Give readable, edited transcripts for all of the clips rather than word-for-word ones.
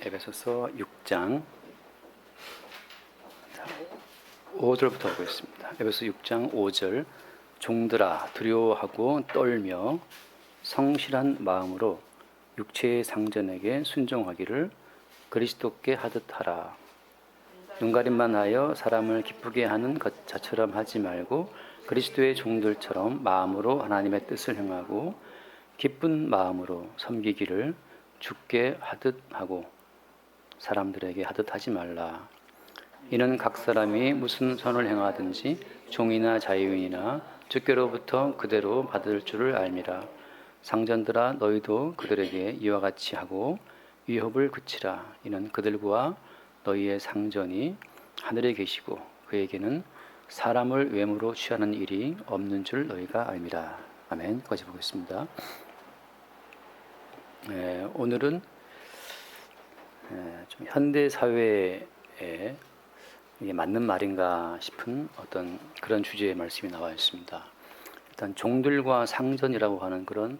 에베소서 6장 5절부터 보겠습니다. 에베소 6장 5절. 종들아 두려워하고 떨며 성실한 마음으로 육체의 상전에게 순종하기를 그리스도께 하듯 하라. 눈가림만 하여 사람을 기쁘게 하는 것 자처럼 하지 말고 그리스도의 종들처럼 마음으로 하나님의 뜻을 행하고 기쁜 마음으로 섬기기를 주께 하듯 하고 사람들에게 하듯 하지 말라. 이는 각 사람이 무슨 선을 행하든지 종이나 자유인이나 주께로부터 그대로 받을 줄을 알미라. 상전들아 너희도 그들에게 이와 같이 하고 위협을 그치라. 이는 그들과 너희의 상전이 하늘에 계시고 그에게는 사람을 외모로 취하는 일이 없는 줄 너희가 알미라. 아멘. 여기까지 보겠습니다. 오늘은 좀 현대 사회에 이게 맞는 말인가 싶은 어떤 그런 주제의 말씀이 나와 있습니다. 일단 종들과 상전이라고 하는 그런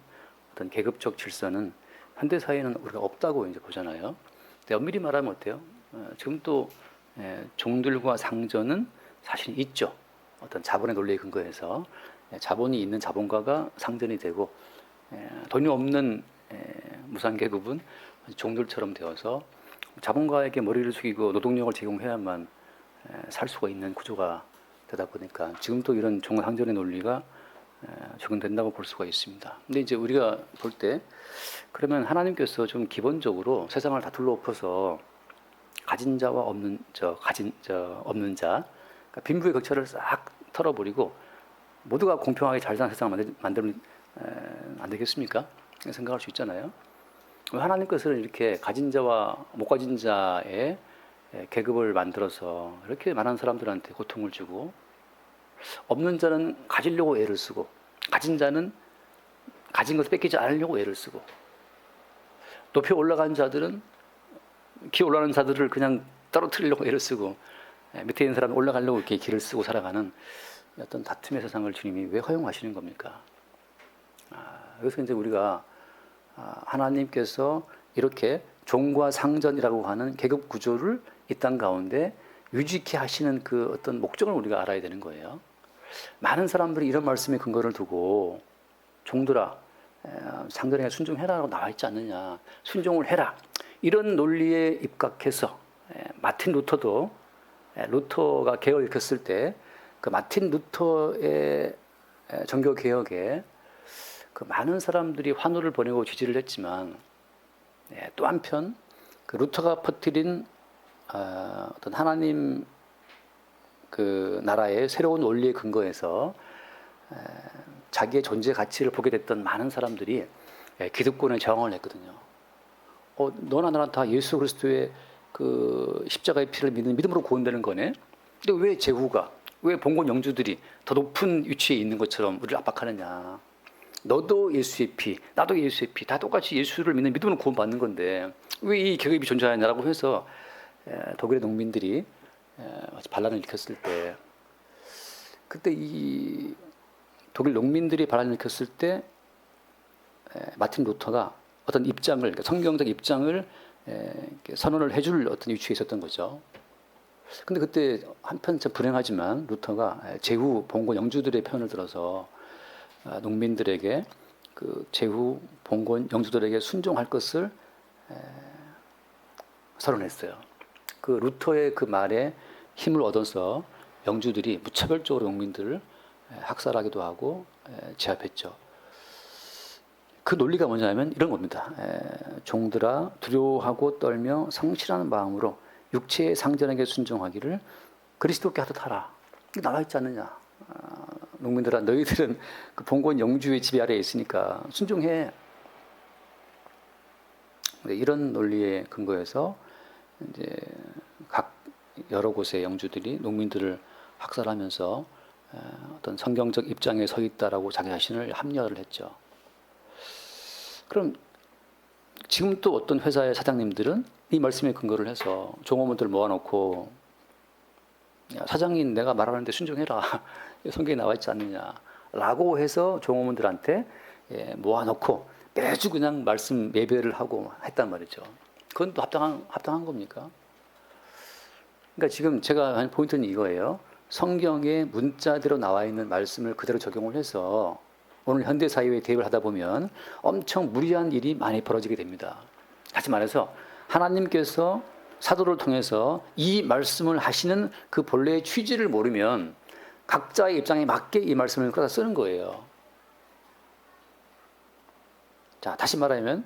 어떤 계급적 질서는 현대 사회에는 우리가 없다고 이제 보잖아요. 근데 엄밀히 말하면 어때요? 지금 또 종들과 상전은 사실 있죠. 어떤 자본의 논리에 근거해서 자본이 있는 자본가가 상전이 되고 돈이 없는 무상계급은 종들처럼 되어서 자본가에게 머리를 숙이고 노동력을 제공해야만 살 수가 있는 구조가 되다 보니까 지금도 이런 종상전의 논리가 적용된다고 볼 수가 있습니다. 근데 이제 우리가 볼 때 그러면 하나님께서 좀 기본적으로 세상을 다 둘러엎어서 가진 자와 없는 없는 자, 그러니까 빈부의 격차를 싹 털어버리고 모두가 공평하게 잘 사는 세상을 만들면 안 되겠습니까? 생각할 수 있잖아요. 하나님께서는 이렇게 가진 자와 못 가진 자의 계급을 만들어서 이렇게 많은 사람들한테 고통을 주고 없는 자는 가지려고 애를 쓰고 가진 자는 가진 것을 뺏기지 않으려고 애를 쓰고 높이 올라간 자들은 기어 올라가는 자들을 그냥 떨어뜨리려고 애를 쓰고 밑에 있는 사람은 올라가려고 이렇게 길을 쓰고 살아가는 어떤 다툼의 세상을 주님이 왜 허용하시는 겁니까? 그래서 이제 우리가 하나님께서 이렇게 종과 상전이라고 하는 계급 구조를 이 땅 가운데 유지케 하시는 그 어떤 목적을 우리가 알아야 되는 거예요. 많은 사람들이 이런 말씀에 근거를 두고 종들아 상전에게 순종해라라고 나와 있지 않느냐, 순종을 해라, 이런 논리에 입각해서 마틴 루터도 루터가 개혁을 일으켰을 때 그 마틴 루터의 종교 개혁에 그 많은 사람들이 환호를 보내고 지지를 했지만 또 한편 그 루터가 퍼뜨린 어떤 하나님 그 나라의 새로운 원리에 근거해서 자기의 존재 가치를 보게 됐던 많은 사람들이 기득권에 저항을 했거든요. 너나 나나 다 예수 그리스도의 그 십자가의 피를 믿는 믿음으로 구원되는 거네. 근데 왜 제후가, 왜 봉건 영주들이 더 높은 위치에 있는 것처럼 우리를 압박하느냐? 너도 예수의 피, 나도 예수의 피, 다 똑같이 예수를 믿는 믿음으로 구원받는 건데 왜 이 계급이 존재하냐라고 해서 독일의 농민들이 반란을 일으켰을 때, 그때 이 독일 농민들이 반란을 일으켰을 때 마틴 루터가 어떤 입장을, 그러니까 성경적 입장을 선언을 해줄 어떤 위치에 있었던 거죠. 근데 그때 한편 참 불행하지만 루터가 제후 봉건 영주들의 편을 들어서 농민들에게 그 제후 봉건 영주들에게 순종할 것을 선언했어요. 그 루터의 그 말에 힘을 얻어서 영주들이 무차별적으로 농민들을 학살하기도 하고 제압했죠. 그 논리가 뭐냐면 이런 겁니다. 종들아 두려워하고 떨며 성실한 마음으로 육체의 상전에게 순종하기를 그리스도께 하듯 하라. 이게 나와 있지 않느냐. 농민들아 너희들은 그 봉건 영주의 지배 아래에 있으니까 순종해. 이런 논리에 근거해서 이제 각 여러 곳의 영주들이 농민들을 학살하면서 어떤 성경적 입장에 서 있다라고 자기 자신을 합리화를 했죠. 그럼 지금 또 어떤 회사의 사장님들은 이 말씀에 근거를 해서 종업원들 모아놓고 사장님 내가 말하는데 순종해라. 성경에 나와 있지 않느냐라고 해서 종업원들한테 모아놓고 매주 그냥 말씀 예배를 하고 했단 말이죠. 그건 또 합당한 겁니까? 그러니까 지금 제가 한 포인트는 이거예요. 성경에 문자대로 나와 있는 말씀을 그대로 적용을 해서 오늘 현대 사회에 대입을 하다 보면 엄청 무리한 일이 많이 벌어지게 됩니다. 다시 말해서 하나님께서 사도를 통해서 이 말씀을 하시는 그 본래의 취지를 모르면 각자의 입장에 맞게 이 말씀을 끌어다 쓰는 거예요. 자, 다시 말하면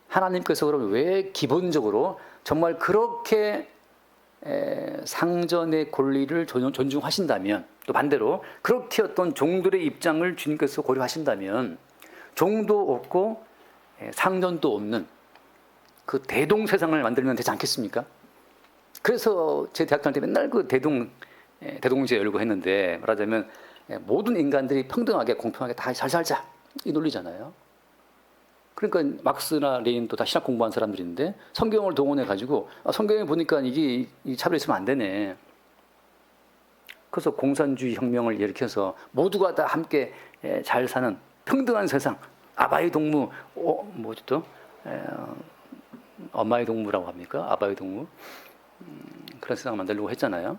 하나님께서 그러면 왜 기본적으로 정말 그렇게 상전의 권리를 존중하신다면, 또 반대로 그렇게 어떤 종들의 입장을 주님께서 고려하신다면 종도 없고 상전도 없는 그 대동 세상을 만들면 되지 않겠습니까? 그래서 제 대학 다닐 때 맨날 그 대동제 열고 했는데, 말하자면 모든 인간들이 평등하게 공평하게 다 잘 살자, 이 논리잖아요. 그러니까 막스나 레닌도 다 신학 공부한 사람들인데 성경을 동원해 가지고 성경에 보니까 이게 차별이 있으면 안 되네. 그래서 공산주의 혁명을 일으켜서 모두가 다 함께 잘 사는 평등한 세상, 아바의 동무, 뭐지 또 엄마의 동무라고 합니까? 아바의 동무, 그런 세상을 만들려고 했잖아요.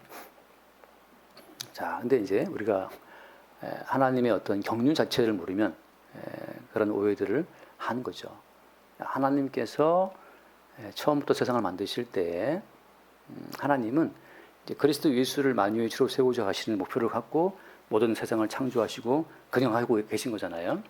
자, 근데 이제 우리가 하나님의 어떤 경륜 자체를 모르면 그런 오해들을 하는 거죠. 하나님께서 처음부터 세상을 만드실 때 하나님은 이제 그리스도 예수를 만유의 주로 세우자 하시는 목표를 갖고 모든 세상을 창조하시고 경영하고 계신 거잖아요.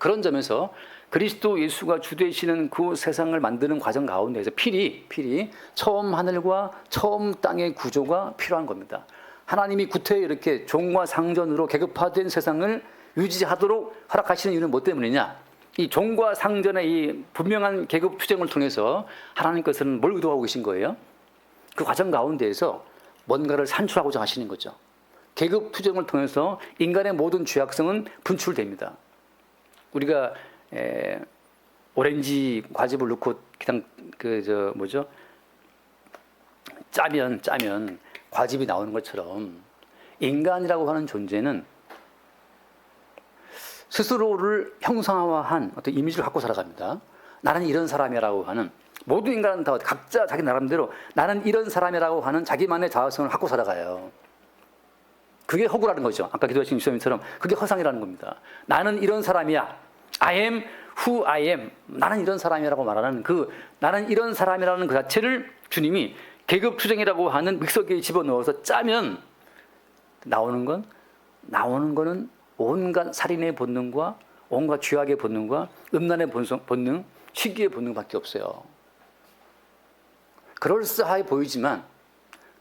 그런 점에서 그리스도 예수가 주되시는 그 세상을 만드는 과정 가운데에서 필히 처음 하늘과 처음 땅의 구조가 필요한 겁니다. 하나님이 구태에 이렇게 종과 상전으로 계급화된 세상을 유지하도록 허락하시는 이유는 뭐 때문이냐? 이 종과 상전의 이 분명한 계급 투쟁을 통해서 하나님께서는 뭘 의도하고 계신 거예요? 그 과정 가운데에서 뭔가를 산출하고자 하시는 거죠. 계급 투쟁을 통해서 인간의 모든 죄악성은 분출됩니다. 우리가 오렌지 과즙을 넣고 그냥 짜면 과즙이 나오는 것처럼 인간이라고 하는 존재는 스스로를 형상화한 어떤 이미지를 갖고 살아갑니다. 나는 이런 사람이라고 하는, 모든 인간은 다 각자 자기 나름대로 나는 이런 사람이라고 하는 자기만의 자아성을 갖고 살아가요. 그게 허구라는 거죠. 아까 기도하신 주님처럼 그게 허상이라는 겁니다. 나는 이런 사람이야. I am who I am. 나는 이런 사람이라고 말하는 나는 이런 사람이라는 그 자체를 주님이 계급투쟁이라고 하는 믹서기에 집어넣어서 짜면 나오는 거는 온갖 살인의 본능과 온갖 죄악의 본능과 음란의 본능, 시기의 본능밖에 없어요. 그럴싸해 보이지만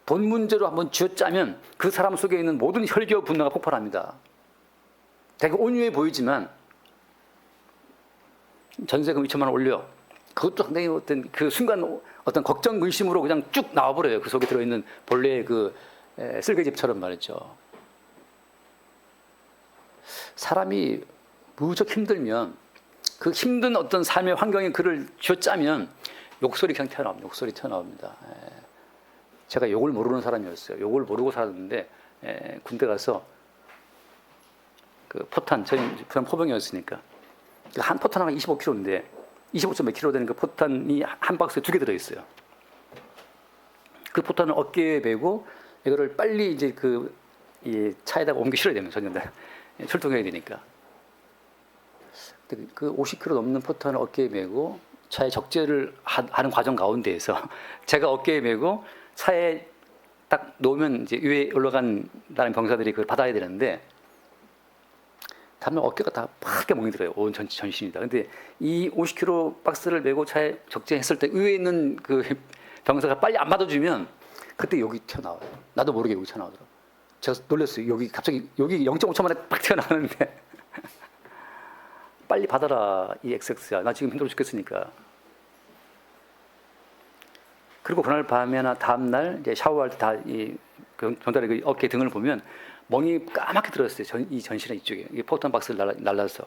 돈 문제로 한번 쥐어짜면 그 사람 속에 있는 모든 혈기와 분노가 폭발합니다. 되게 온유해 보이지만 전세금 2천만 원 올려. 그것도 상당히 어떤 그 순간 어떤 걱정 근심으로 그냥 쭉 나와버려요. 그 속에 들어있는 본래의 그 쓸개집처럼 말이죠. 사람이 무척 힘들면 그 힘든 어떤 삶의 환경에 그를 쥐어짜면 욕설이 그냥 튀어나옵니다. 제가 욕을 모르는 사람이었어요. 욕을 모르고 살았는데 군대 가서 그 포탄, 저는 포병이었으니까 한 포탄 하나 25kg인데 25몇 킬로 되는 그 포탄이 한 박스에 2개 들어있어요. 그 포탄을 어깨에 메고 이거를 빨리 이제 이 차에다가 옮겨 실어야 됩니다. 전년대 출동해야 되니까. 그 50kg 넘는 포탄을 어깨에 메고 차에 적재를 하는 과정 가운데에서 제가 어깨에 메고 차에 딱 놓으면 이제 위에 올라간 다른 병사들이 그걸 받아야 되는데 다음날 어깨가 다 파게 멍이 들어요. 온 전신이다. 근데 이 50kg 박스를 메고 차에 적재했을 때 위에 있는 그 병사가 빨리 안 받아주면 그때 여기 튀어나와요. 나도 모르게 여기 튀어나오더라고요. 제가 놀랐어요. 여기 갑자기 여기 0.5초 만에 팍 튀어나오는데 빨리 받아라 이 XX야. 나 지금 힘들어 죽겠으니까. 그리고 그날 밤에나 다음 날 이제 샤워할 때 다 이 전달의 그 어깨 등을 보면 멍이 까맣게 들었어요. 이 전신의 이쪽에 이 포탄 박스를 날라서.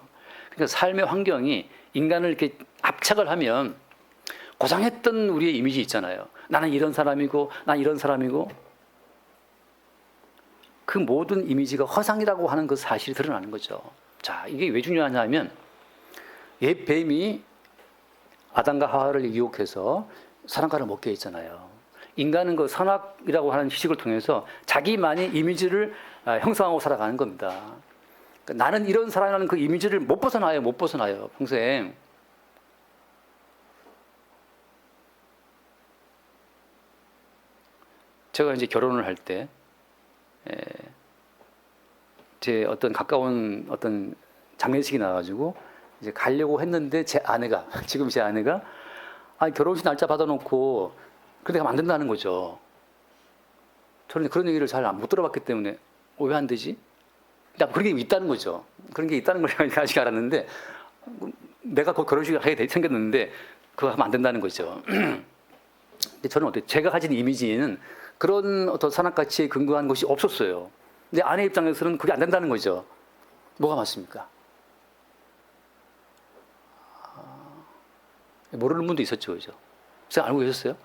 그러니까 삶의 환경이 인간을 이렇게 압착을 하면 고상했던 우리의 이미지 있잖아요. 나는 이런 사람이고, 난 이런 사람이고. 그 모든 이미지가 허상이라고 하는 그 사실이 드러나는 거죠. 자, 이게 왜 중요하냐면 옛 뱀이 아담과 하와를 유혹해서 선악과를 먹게 했잖아요. 인간은 그 선악이라고 하는 지식을 통해서 자기만의 이미지를 형성하고 살아가는 겁니다. 그러니까 나는 이런 사람이라는 그 이미지를 못 벗어나요, 평생. 제가 이제 결혼을 할 때, 제 어떤 가까운 어떤 장례식이 나가지고 이제 가려고 했는데 지금 제 아내가 결혼식 날짜 받아놓고 그렇게 하면 안 된다는 거죠. 저는 그런 얘기를 잘 못 들어봤기 때문에 왜 안 되지? 그런 게 있다는 거죠. 그런 게 있다는 걸 제가 아직 알았는데 내가 그 결혼식을 하게 생겼는데 그거 하면 안 된다는 거죠. 근데 저는 제가 가진 이미지에는 그런 어떤 선악가치에 근거한 것이 없었어요. 근데 아내 입장에서는 그게 안 된다는 거죠. 뭐가 맞습니까? 모르는 분도 있었죠, 그죠? 선생님 알고 계셨어요?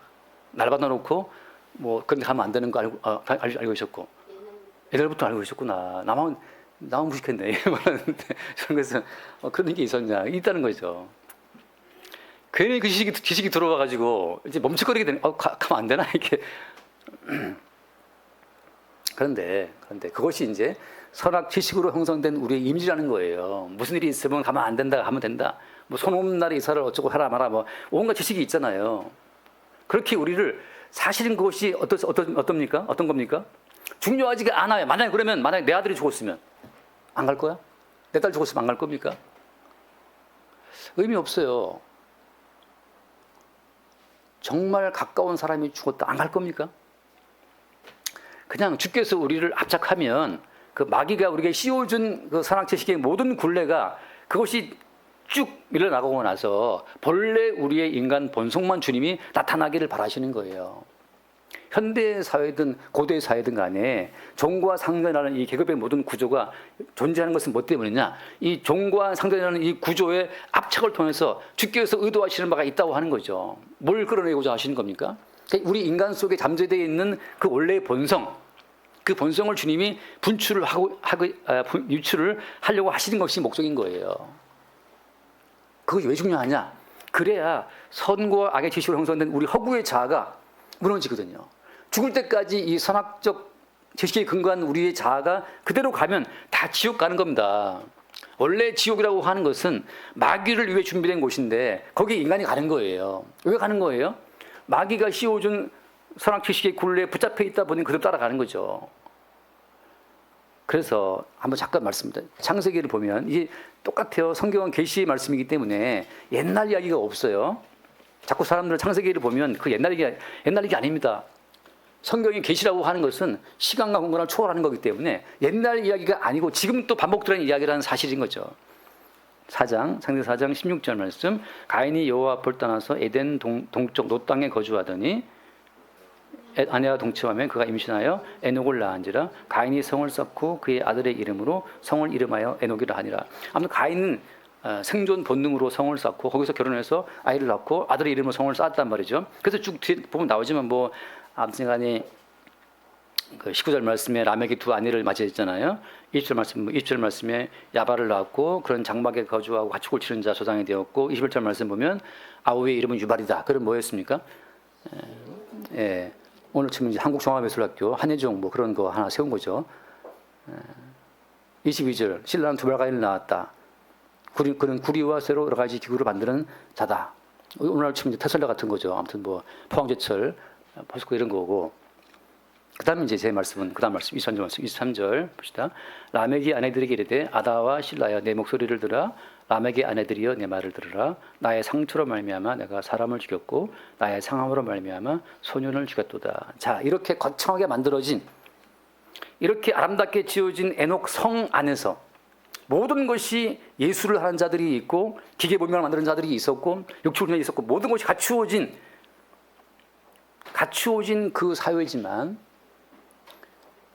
날 받아놓고 뭐 그런 데 가면 안 되는 거 알고 계셨고 옛날부터 알고 계셨구나. 나만 무식했네. 그래서 그런 게 있다는 거죠. 괜히 그 지식이 들어와가지고 이제 멈칫거리게 되는. 가면 안 되나 이렇게. 그런데 그것이 이제 선악 지식으로 형성된 우리의 이미지라는 거예요. 무슨 일이 있으면 가면 안 된다, 하면 된다. 뭐 손 없는 날에 이사를 어쩌고 하라 마라 뭐 온갖 지식이 있잖아요. 그렇게 우리를 사실은 그것이 어떤 겁니까? 중요하지가 않아요. 만약에 내 아들이 죽었으면 안 갈 거야? 내 딸 죽었으면 안 갈 겁니까? 의미 없어요. 정말 가까운 사람이 죽었다 안 갈 겁니까? 그냥 주께서 우리를 압착하면 그 마귀가 우리에게 씌워준 그 선악지식의 모든 굴레가 그것이 쭉 밀려나가고 나서 본래 우리의 인간 본성만 주님이 나타나기를 바라시는 거예요. 현대 사회든 고대 사회든 간에 종과 상전이라는 이 계급의 모든 구조가 존재하는 것은 뭐 때문이냐? 이 종과 상전이라는 이 구조의 압착을 통해서 주께서 의도하시는 바가 있다고 하는 거죠. 뭘 끌어내고자 하시는 겁니까? 우리 인간 속에 잠재되어 있는 그 원래의 본성, 그 본성을 주님이 유출을 하려고 하시는 것이 목적인 거예요. 그것이 왜 중요하냐? 그래야 선과 악의 지식으로 형성된 우리 허구의 자아가 무너지거든요. 죽을 때까지 이 선악적 지식에 근거한 우리의 자아가 그대로 가면 다 지옥 가는 겁니다. 원래 지옥이라고 하는 것은 마귀를 위해 준비된 곳인데 거기에 인간이 가는 거예요. 왜 가는 거예요? 마귀가 씌워준 선악 지식의 굴레에 붙잡혀 있다 보니 그대로 따라가는 거죠. 그래서 한번 잠깐 말씀드립니다. 창세기를 보면 이게 똑같아요. 성경은 계시의 말씀이기 때문에 옛날 이야기가 없어요. 자꾸 사람들은 창세기를 보면 그 옛날 얘기 아닙니다. 성경이 계시라고 하는 것은 시간과 공간을 초월하는 거기 때문에 옛날 이야기가 아니고 지금 또 반복되는 이야기라는 사실인 거죠. 창세기 4장 16절 말씀. 가인이 여호와 앞을 떠나서 에덴 동쪽 놋 땅에 거주하더니 아내와 동침하며 그가 임신하여 에녹을 낳은지라. 가인이 성을 쌓고 그의 아들의 이름으로 성을 이름하여 에녹이라 하니라. 아무튼 가인은 생존 본능으로 성을 쌓고 거기서 결혼해서 아이를 낳고 아들의 이름으로 성을 쌓았단 말이죠. 그래서 쭉 뒤에 보면 나오지만 뭐 아무튼간에 그 19절 말씀에 라멕이 두 아내를 맞이했잖아요. 20절 말씀에 야발을 낳았고 그런 장막에 거주하고 가축을 치는 자 조상이 되었고 21절 말씀 보면 아우의 이름은 유발이다. 그럼 뭐였습니까? 오늘 치면 이제 한국종합예술학교 한예종 뭐 그런 거 하나 세운 거죠. 22절 신라는 두발가인을 낳았다. 그는 구리와 쇠로 여러 가지 기구를 만드는 자다. 오늘 치면 테슬라 같은 거죠. 아무튼 뭐 포항제철, 포스코 이런 거고. 그다음에 이제 제 말씀은 그다음 말씀 23절 봅시다. 라멕이 아내들에게 이르되 아다와 실라여 내 목소리를 들으라. 라멕의 아내들이여 내 말을 들으라. 나의 상처로 말미암아 내가 사람을 죽였고 나의 상함으로 말미암아 소년을 죽였도다. 자, 이렇게 거창하게 만들어진 이렇게 아름답게 지어진 에녹 성 안에서 모든 것이 예술을 하는 자들이 있고 기계 문명을 만드는 자들이 있었고 육축운영이 있었고 모든 것이 갖추어진 그 사회지만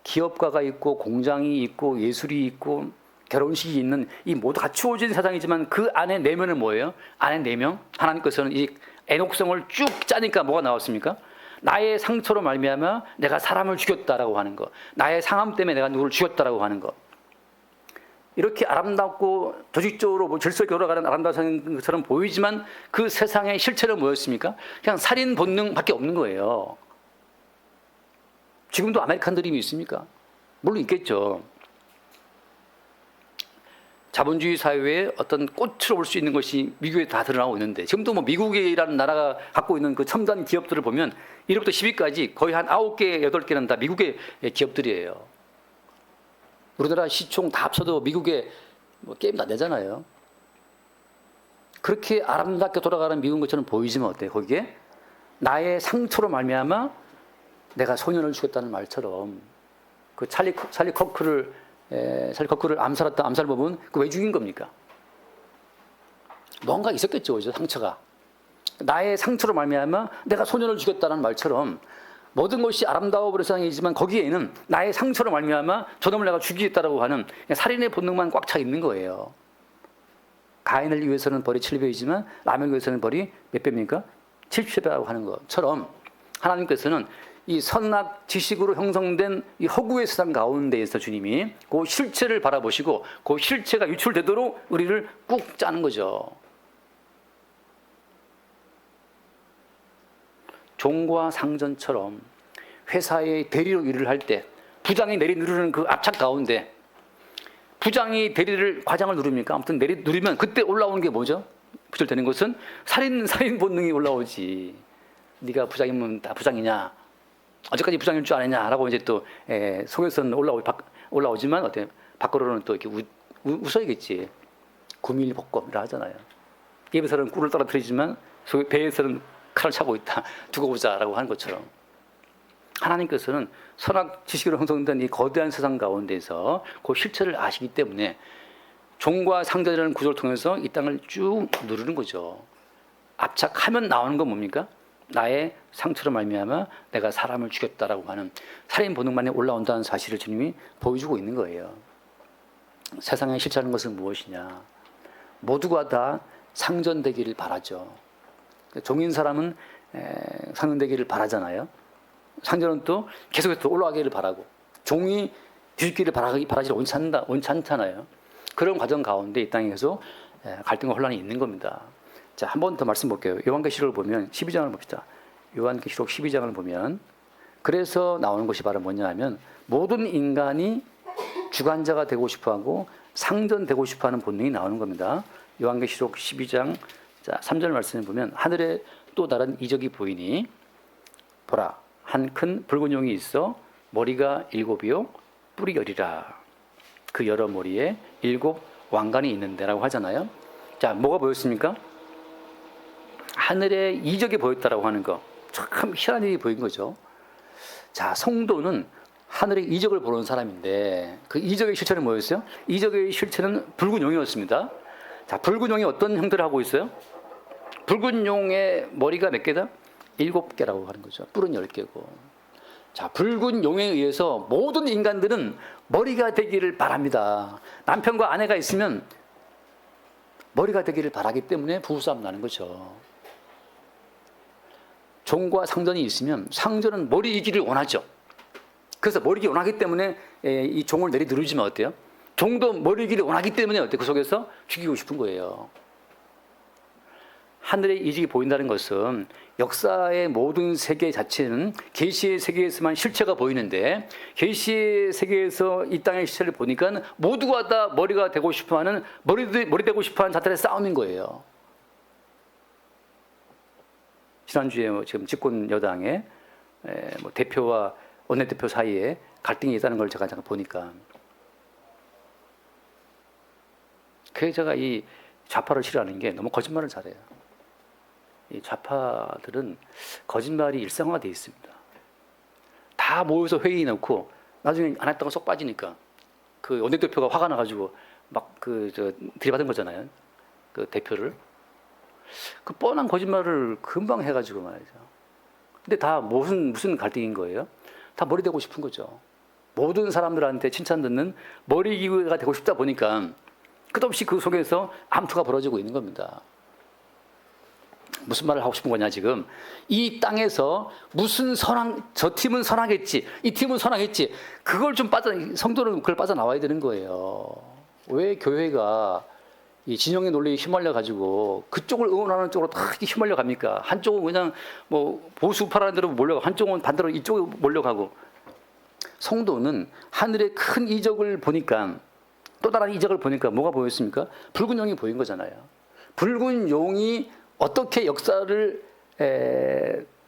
기업가가 있고 공장이 있고 예술이 있고 결혼식이 있는 이 모두 갖추어진 세상이지만 그 안에 내면은 뭐예요? 안에 내면 하나님께서는 이 에녹성을 쭉 짜니까 뭐가 나왔습니까? 나의 상처로 말미암아 내가 사람을 죽였다라고 하는 거, 나의 상함 때문에 내가 누구를 죽였다라고 하는 거. 이렇게 아름답고 조직적으로 뭐 질서 있게 돌아가는 아름다운 것처럼 보이지만 그 세상의 실체는 뭐였습니까? 그냥 살인 본능밖에 없는 거예요. 지금도 아메리칸 드림이 있습니까? 물론 있겠죠. 자본주의 사회에 어떤 꽃으로 볼 수 있는 것이 미국에 다 드러나고 있는데, 지금도 뭐 미국이라는 나라가 갖고 있는 그 첨단 기업들을 보면 1위부터 10위까지 거의 한 9개, 8개는 다 미국의 기업들이에요. 우리나라 시총 다 합쳐도 미국에 뭐 게임 다 내잖아요. 그렇게 아름답게 돌아가는 미국 것처럼 보이지만 어때요? 거기에 나의 상처로 말미암아 내가 소년을 죽였다는 말처럼, 그 찰리 커크를 암살했던 암살범은 그 왜 죽인 겁니까? 뭔가 있었겠죠, 그죠? 상처가. 나의 상처로 말미암아 내가 소년을 죽였다는 말처럼 모든 것이 아름다워 보이는 세상이지만 거기에는 나의 상처로 말미암아 저놈을 내가 죽이겠다라고 하는 살인의 본능만 꽉 차 있는 거예요. 가인을 위해서는 벌이 7배이지만 라멜을 위해서는 벌이 몇 배입니까? 70배라고 하는 것처럼 하나님께서는 이 선악 지식으로 형성된 이 허구의 세상 가운데에서 주님이 그 실체를 바라보시고 그 실체가 유출되도록 우리를 꾹 짜는 거죠. 종과 상전처럼 회사의 대리로 일을 할 때 부장이 내리 누르는 그 압착 가운데, 부장이 과장을 누릅니까? 아무튼 내리 누르면 그때 올라오는 게 뭐죠? 부절되는 것은 살인 본능이 올라오지. 네가 부장이면 다 부장이냐? 어제까지 부장일 줄 아느냐라고 이제 또 속에서는 올라오지만 어때? 밖으로는 또 이렇게 웃어야겠지. 구밀복검이라 하잖아요. 입에서는 꿀을 떨어뜨리지만 배에서는 칼을 차고 있다. 두고 보자라고 하는 것처럼 하나님께서는 선악 지식으로 형성된 이 거대한 세상 가운데서 그 실체를 아시기 때문에 종과 상전이라는 구조를 통해서 이 땅을 쭉 누르는 거죠. 압착하면 나오는 건 뭡니까? 나의 상처로 말미암아 내가 사람을 죽였다라고 하는 살인 본능만이 올라온다는 사실을 주님이 보여주고 있는 거예요. 세상의 실체라는 것은 무엇이냐? 모두가 다 상전되기를 바라죠. 종인 사람은 상전되기를 바라잖아요. 상전은 또 계속해서 올라가기를 바라고, 종이 뒤집기를 바라지 원치 않잖아요. 그런 과정 가운데 이 땅에 계속 갈등과 혼란이 있는 겁니다. 자, 한 번 더 말씀 볼게요. 요한계시록을 보면 12장을 봅시다. 요한계시록 12장을 보면 그래서 나오는 것이 바로 뭐냐 하면 모든 인간이 주관자가 되고 싶어하고 상전되고 싶어하는 본능이 나오는 겁니다. 요한계시록 12장 3절 말씀을 보면 하늘에 또 다른 이적이 보이니 보라 한 큰 붉은 용이 있어 머리가 7이요 뿔이 10이라. 그 여러 머리에 7 왕관이 있는데라고 하잖아요. 자, 뭐가 보였습니까? 하늘에 이적이 보였다라고 하는 거. 참 희한한 일이 보인 거죠. 자, 성도는 하늘의 이적을 보는 사람인데 그 이적의 실체는 뭐였어요? 이적의 실체는 붉은 용이었습니다. 자, 붉은 용이 어떤 형태를 하고 있어요? 붉은 용의 머리가 몇 개다? 7개라고 하는 거죠. 뿔은 10개고. 자, 붉은 용에 의해서 모든 인간들은 머리가 되기를 바랍니다. 남편과 아내가 있으면 머리가 되기를 바라기 때문에 부부싸움 나는 거죠. 종과 상전이 있으면 상전은 머리이기를 원하죠. 그래서 머리이기 원하기 때문에 이 종을 내리누르지만 어때요? 종도 머리이기를 원하기 때문에 어때요? 그 속에서 죽이고 싶은 거예요. 하늘의 이적이 보인다는 것은 역사의 모든 세계 자체는 계시의 세계에서만 실체가 보이는데 계시의 세계에서 이 땅의 실체를 보니까 모두가 다 머리가 되고 싶어하는 머리 되고 싶어하는 자들의 싸움인 거예요. 지난주에 지금 집권 여당의 대표와 원내대표 사이에 갈등이 있다는 걸 제가 잠깐 보니까, 그래서 제가 이 좌파를 싫어하는 게 너무 거짓말을 잘해요. 이 좌파들은 거짓말이 일상화되어 있습니다. 다 모여서 회의 넣고 나중에 안 했다고 쏙 빠지니까 그 원내대표가 화가 나가지고 막 들이받은 거잖아요. 그 대표를. 그 뻔한 거짓말을 금방 해가지고 말이죠. 근데 다 무슨 갈등인 거예요? 다 머리 되고 싶은 거죠. 모든 사람들한테 칭찬 듣는 머리기가 되고 싶다 보니까 끝없이 그 속에서 암투가 벌어지고 있는 겁니다. 무슨 말을 하고 싶은 거냐 지금. 이 땅에서 무슨 저 팀은 선하겠지, 이 팀은 선하겠지, 그걸 좀 성도는 그걸 빠져나와야 되는 거예요. 왜 교회가 이 진영의 논리에 휘말려 가지고 그쪽을 응원하는 쪽으로 다 이렇게 휘말려 갑니까? 한쪽은 그냥 뭐 보수파라는 대로 몰려가고 한쪽은 반대로 이쪽에 몰려가고. 성도는 하늘의 큰 이적을 보니까, 또 다른 이적을 보니까 뭐가 보였습니까? 붉은 용이 보인 거잖아요. 붉은 용이 어떻게 역사를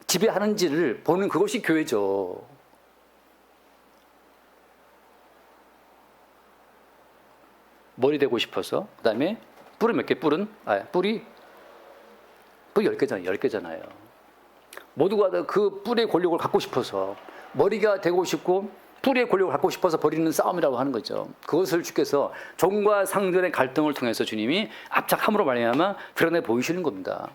지배하는지를 보는 그것이 교회죠. 머리 되고 싶어서. 그 다음에 뿔은 몇 개? 뿔이 10개잖아요. 모두가 다 그 뿔의 권력을 갖고 싶어서, 머리가 되고 싶고 뿔의 권력을 갖고 싶어서 벌이는 싸움이라고 하는 거죠. 그것을 주께서 종과 상전의 갈등을 통해서 주님이 압착함으로 말미암아 드러내 보이시는 겁니다.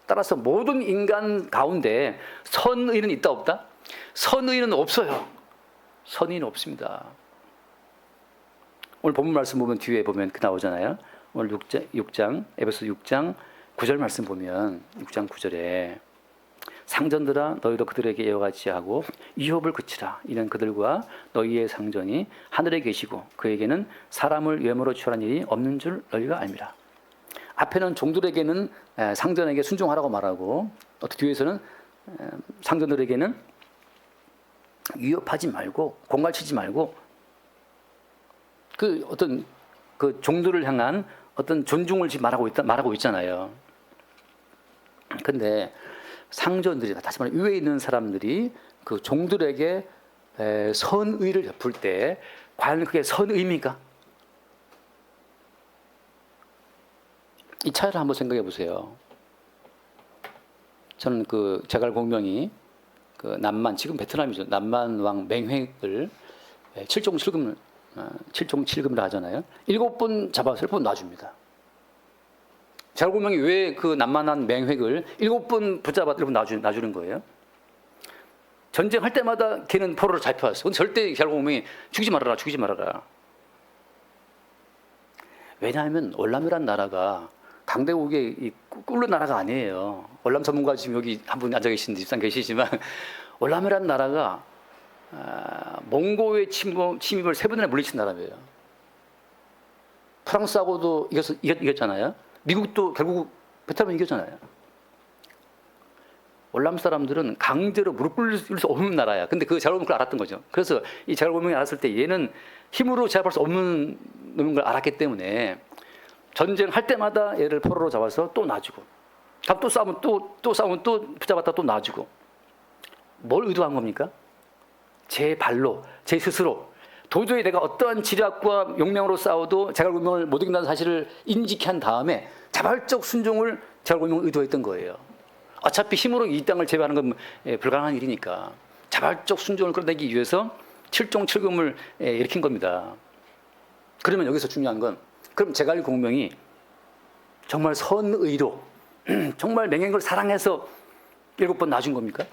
따라서 모든 인간 가운데 선의는 있다 없다? 선의는 없어요. 선의는 없습니다. 오늘 본문 말씀 보면 뒤에 보면 나오잖아요. 오늘 6장 에베소 6장 9절 말씀 보면 6장 9절에 상전들아 너희도 그들에게 이와 같이 하고 유업을 그치라. 이는 그들과 너희의 상전이 하늘에 계시고 그에게는 사람을 외모로 취하는 일이 없는 줄 너희가 알미라. 앞에는 종들에게는 상전에게 순종하라고 말하고, 뒤에서는 상전들에게는 위협하지 말고 공갈치지 말고 그 어떤 그 종들을 향한 어떤 존중을 말하고 있잖아요. 근데 상전들이, 다시 말해 위에 있는 사람들이 그 종들에게 선의를 베풀 때 과연 그게 선의입니까? 이 차이를 한번 생각해 보세요. 저는 그 제갈공명이 그 남만, 지금 베트남이죠. 남만 왕 맹획을 7종 7금을 하잖아요. 7번 잡아서 1번 놔줍니다. 제갈공명이 왜 그 남만한 맹획을 7번 붙잡아 1번 놔주는 거예요? 전쟁할 때마다 걔는 포로로 잡혀왔어. 근데 절대 제갈공명이 죽이지 말아라. 왜냐하면 월남이란 나라가 강대국의 꿀른 나라가 아니에요. 월남 전문가 지금 여기 한 분 앉아 계신데 집상 계시지만 월남이란 나라가 몽고의 침입을 3번이나 물리친 나라예요. 프랑스하고도 이겼잖아요. 미국도 결국 베트남을 이겼잖아요. 월남 사람들은 강제로 무릎 꿇을 수 없는 나라야. 근데 그 제갈공명이 그걸 알았던 거죠. 그래서 이 제갈공명이 알았을 때 얘는 힘으로 제압할 수 없는 놈인 걸 알았기 때문에 전쟁할 때마다 얘를 포로로 잡아서 또 놔주고, 또 싸우면 또 싸우면 또 붙잡았다 또 놔주고. 뭘 의도한 겁니까? 제 발로, 제 스스로 도저히 내가 어떠한 지략과 용맹으로 싸워도 제갈공명을 못 이긴다는 사실을 인지케 한 다음에 자발적 순종을 제갈공명을 의도했던 거예요. 어차피 힘으로 이 땅을 제압하는 건 불가능한 일이니까 자발적 순종을 끌어내기 위해서 7종 7금을 일으킨 겁니다. 그러면 여기서 중요한 건, 그럼 제갈공명이 정말 선의로 정말 맹행을 사랑해서 7번 놔준 겁니까?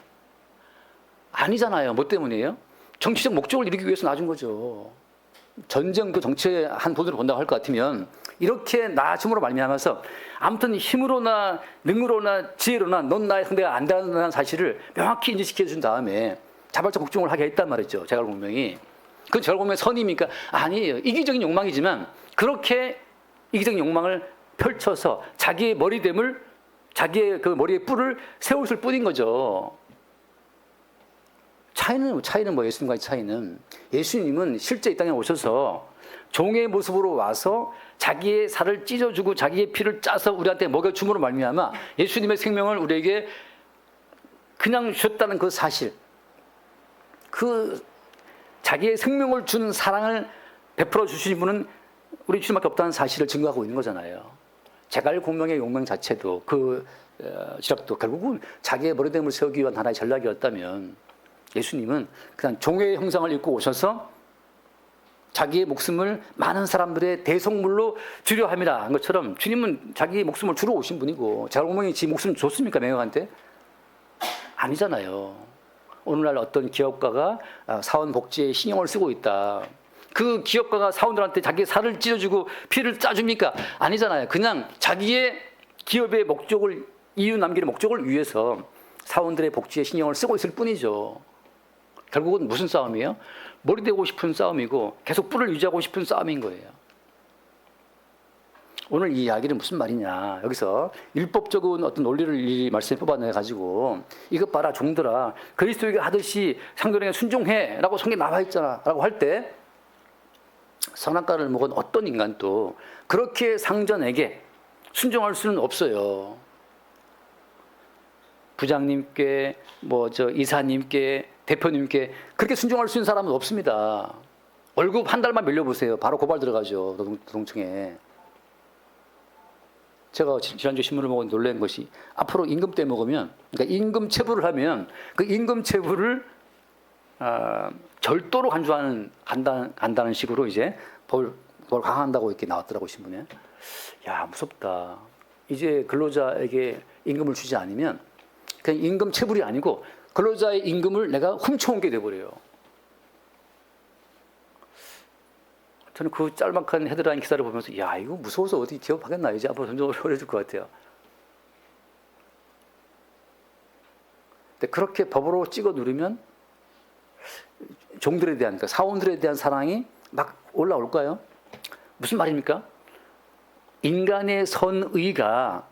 아니잖아요. 뭐 때문이에요? 정치적 목적을 이루기 위해서 놔준 거죠. 전쟁도 정치의 한 부분으로 본다고 할 것 같으면 이렇게 놔줌으로 말미암아서 아무튼 힘으로나 능으로나 지혜로나 넌 나의 상대가 안 된다는 사실을 명확히 인지시켜준 다음에 자발적 복종을 하게 했단 말이죠. 제갈공명이. 그건 제갈공명의 선입니까? 아니에요. 이기적인 욕망이지만 그렇게 이기적인 욕망을 펼쳐서 자기의 머리됨을, 자기의 그 머리의 뿔을 세웠을 뿐인 거죠. 차이는 뭐 예수님과의 차이는, 예수님은 실제 이 땅에 오셔서 종의 모습으로 와서 자기의 살을 찢어주고 자기의 피를 짜서 우리한테 먹여줌으로 말미암아 예수님의 생명을 우리에게 그냥 주셨다는 그 사실, 그 자기의 생명을 주는 사랑을 베풀어 주신 분은 우리 주님밖에 없다는 사실을 증거하고 있는 거잖아요. 제갈공명의 용명 자체도 그 지략도 결국은 자기의 머리됨을 세우기 위한 하나의 전략이었다면, 예수님은 그냥 종의 형상을 입고 오셔서 자기의 목숨을 많은 사람들의 대속물로 주려 함이라 한 것처럼 주님은 자기의 목숨을 주러 오신 분이고, 제갈공명이 지 목숨 줬습니까 맹약한테? 아니잖아요. 오늘날 어떤 기업가가 사원복지에 신경을 쓰고 있다. 그 기업가가 사원들한테 자기의 살을 찢어주고 피를 짜줍니까? 아니잖아요. 그냥 자기의 기업의 목적을, 이유 남기는 목적을 위해서 사원들의 복지에 신경을 쓰고 있을 뿐이죠. 결국은 무슨 싸움이에요? 머리 되고 싶은 싸움이고 계속 뿔을 유지하고 싶은 싸움인 거예요. 오늘 이 이야기는 무슨 말이냐. 여기서 율법적인 어떤 논리를 이 말씀에 뽑아내가지고 이것 봐라 종들아 그리스도에게 하듯이 상전에게 순종해 라고 성경에 나와 있잖아 라고 할 때 선악과를 먹은 어떤 인간도 그렇게 상전에게 순종할 수는 없어요. 부장님께 이사님께 대표님께 그렇게 순종할 수 있는 사람은 없습니다. 월급 한 달만 밀려보세요. 바로 고발 들어가죠. 노동청에. 제가 지난주 신문을 보고 놀란 것이 앞으로 임금 때 먹으면 그러니까 임금 체불을 하면 그 임금 체불을 절도로 간다는 식으로 이제 법을 강화한다고 이렇게 나왔더라고 신문에. 야 무섭다. 이제 근로자에게 임금을 주지 않으면 그냥 임금 체불이 아니고 근로자의 임금을 내가 훔쳐온 게 돼버려요. 저는 그 짤막한 헤드라인 기사를 보면서 야 이거 무서워서 어디 기업하겠나 이제 앞으로 점점 어려워질 것 같아요. 근데 그렇게 법으로 찍어 누르면 종들에 대한 그러니까 사원들에 대한 사랑이 막 올라올까요? 무슨 말입니까? 인간의 선의가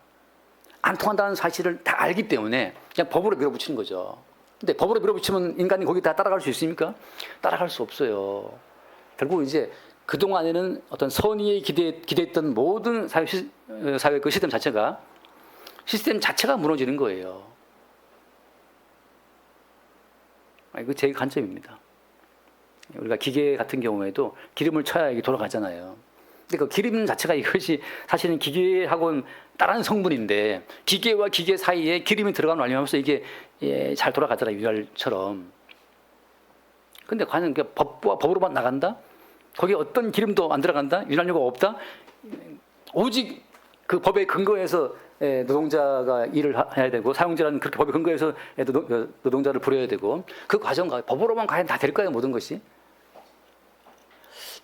안 통한다는 사실을 다 알기 때문에 그냥 법으로 밀어붙이는 거죠. 근데 법으로 밀어붙이면 인간이 거기 다 따라갈 수 있습니까? 따라갈 수 없어요. 결국 이제 그동안에는 어떤 선의에 기대했던 모든 사회 그 시스템 자체가 무너지는 거예요. 이거 제 관점입니다. 우리가 기계 같은 경우에도 기름을 쳐야 이게 돌아가잖아요. 근데 그 기름 자체가 이것이 사실은 기계하고는 다른 성분인데 기계와 기계 사이에 기름이 들어가는 완료하면서 이게 잘 돌아가잖아요. 유랄처럼. 근데 과연 법으로만 나간다? 거기에 어떤 기름도 안 들어간다? 윤활유가 없다? 오직 그 법의 근거에서 노동자가 일을 해야 되고 사용자라는 그렇게 법의 근거에서 노동자를 부려야 되고 그 과정과 법으로만 과연 다 될까요? 모든 것이?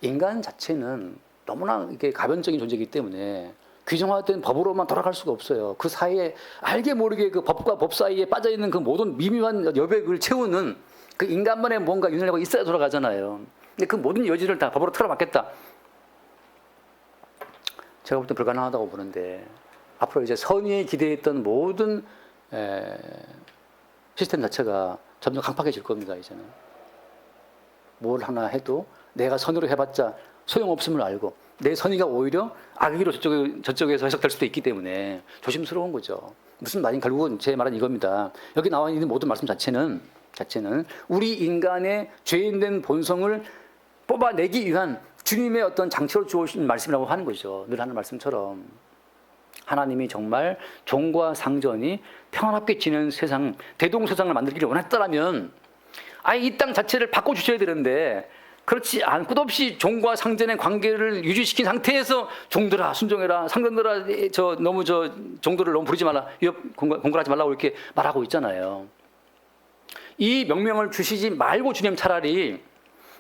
인간 자체는 너무나 이게 가변적인 존재이기 때문에 규정화된 법으로만 돌아갈 수가 없어요. 그 사이에 알게 모르게 그 법과 법 사이에 빠져있는 그 모든 미묘한 여백을 채우는 그 인간만의 뭔가 윤활유가 있어야 돌아가잖아요. 근데 그 모든 여지를 다 법으로 틀어막겠다. 제가 볼 때 불가능하다고 보는데 앞으로 이제 선의에 기대했던 모든 시스템 자체가 점점 강팍해질 겁니다. 이제는 뭘 하나 해도 내가 선의로 해봤자 소용없음을 알고 내 선의가 오히려 악의로 저쪽에서 해석될 수도 있기 때문에 조심스러운 거죠. 무슨 말인 결국은 제 말은 이겁니다. 여기 나와 있는 모든 말씀 자체는 우리 인간의 죄인된 본성을 뽑아내기 위한 주님의 어떤 장치로 주어진 말씀이라고 하는 거죠. 늘 하는 말씀처럼 하나님이 정말 종과 상전이 평안하게 지내는 세상, 대동세상을 만들기를 원했다라면 아예 이 땅 자체를 바꿔주셔야 되는데 그렇지 끝없이 종과 상전의 관계를 유지시킨 상태에서 종들아 순종해라, 상전들아 종들을 너무 부르지 말라, 공갈하지 말라고 이렇게 말하고 있잖아요. 이 명령을 주시지 말고 주님 차라리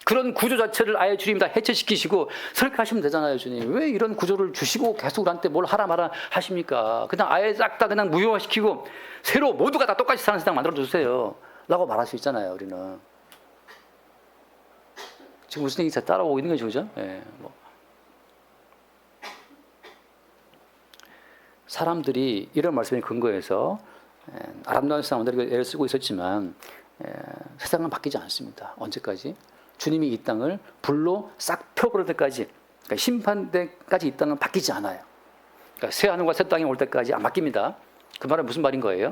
그런 구조 자체를 아예 주님 다 해체시키시고 설계하시면 되잖아요. 주님 왜 이런 구조를 주시고 계속 우리한테 뭘 하라 마라 하십니까? 그냥 아예 싹 다 그냥 무효화시키고 새로 모두가 다 똑같이 사는 세상 만들어 주세요 라고 말할 수 있잖아요. 우리는 지금 무슨 얘기 따라오고 있는 거죠, 그죠? 사람들이 이런 말씀에 근거해서 아름다운 세상 만들기 애를 쓰고 있었지만 세상은 바뀌지 않습니다. 언제까지? 주님이 이 땅을 불로 싹 펴버릴 때까지, 그러니까 심판 때까지 이 땅은 바뀌지 않아요. 그러니까 새 하늘과 새 땅이 올 때까지 안 바뀝니다. 그 말은 무슨 말인 거예요?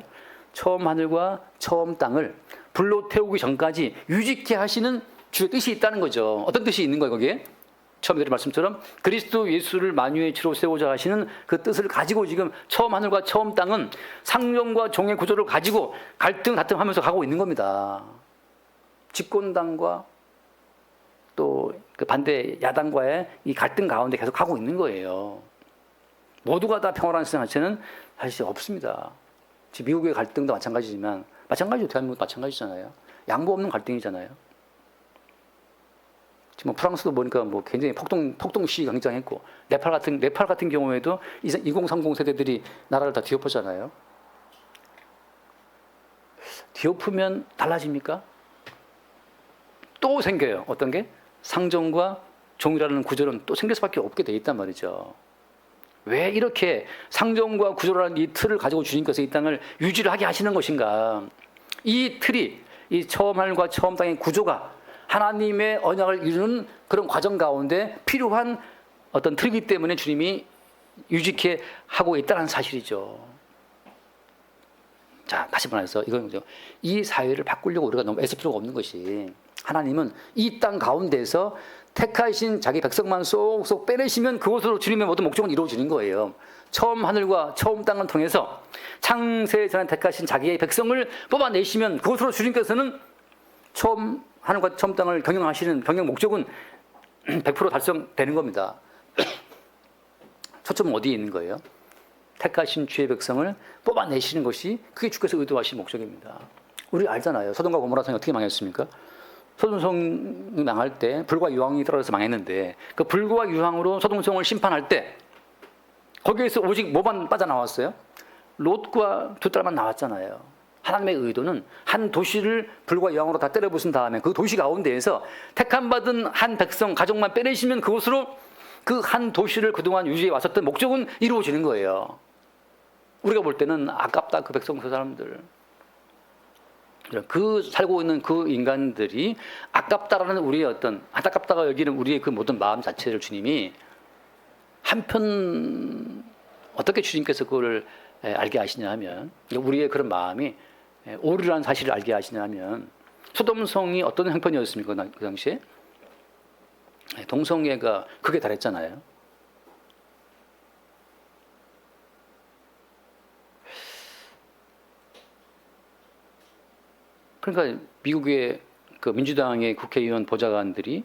처음 하늘과 처음 땅을 불로 태우기 전까지 유지케 하시는 주의 뜻이 있다는 거죠. 어떤 뜻이 있는 거예요, 거기에? 처음에 드린 말씀처럼 그리스도 예수를 만유의 주로 세우자 하시는 그 뜻을 가지고 지금 처음 하늘과 처음 땅은 상종과 종의 구조를 가지고 갈등 다툼하면서 가고 있는 겁니다. 집권당과 또 그 반대 야당과의 이 갈등 가운데 계속 가고 있는 거예요. 모두가 다 평화로운 세상 자체는 사실 없습니다. 지금 미국의 갈등도 마찬가지지만 마찬가지로 대한민국도 마찬가지잖아요. 양보 없는 갈등이잖아요. 지금 프랑스도 보니까 굉장히 폭동 시위가 굉장했고 네팔 같은 경우에도 2030 세대들이 나라를 다 뒤엎었잖아요. 뒤엎으면 달라집니까? 또 생겨요. 어떤 게? 상종과 종이라는 구조는 또 생길 수밖에 없게 돼 있단 말이죠. 왜 이렇게 상정과 구조라는 이 틀을 가지고 주님께서 이 땅을 유지를 하게 하시는 것인가? 이 틀이, 이 처음 하늘과 처음 땅의 구조가 하나님의 언약을 이루는 그런 과정 가운데 필요한 어떤 틀이기 때문에 주님이 유지케 하고 있다는 사실이죠. 자, 다시 말해서 이건 이 사회를 바꾸려고 우리가 너무 애쓸 필요가 없는 것이, 하나님은 이 땅 가운데서 택하신 자기 백성만 쏙쏙 빼내시면 그곳으로 주님의 모든 목적은 이루어지는 거예요. 처음 하늘과 처음 땅을 통해서 창세 전에 택하신 자기의 백성을 뽑아내시면 그곳으로 주님께서는 처음 하늘과 처음 땅을 경영하시는 경영 목적은 100% 달성되는 겁니다. 초점은 어디에 있는 거예요? 택하신 주의 백성을 뽑아내시는 것이 그게 주께서 의도하신 목적입니다. 우리 알잖아요. 소돔과 고모라 성이 어떻게 망했습니까? 소돔성이 망할 때 불과 유황이 떨어져서 망했는데, 그 불과 유황으로 소돔성을 심판할 때 거기에서 오직 뭐만 빠져나왔어요? 롯과 두 딸만 나왔잖아요. 하나님의 의도는 한 도시를 불과 유황으로 다 때려 부순 다음에 그 도시 가운데에서 택함받은 한 백성 가족만 빼내시면 그곳으로 그 한 도시를 그동안 유지해 왔었던 목적은 이루어지는 거예요. 우리가 볼 때는 아깝다, 그 백성, 그 사람들. 그 살고 있는 그 인간들이 아깝다라는 우리의 어떤, 안타깝다가 여기는 우리의 그 모든 마음 자체를 주님이 한편 어떻게 주님께서 그걸 알게 하시냐 하면, 우리의 그런 마음이 오류라는 사실을 알게 하시냐 하면, 소돔성이 어떤 형편이었습니까? 그 당시에 동성애가 극에 달했잖아요. 그러니까 미국의 그 민주당의 국회의원 보좌관들이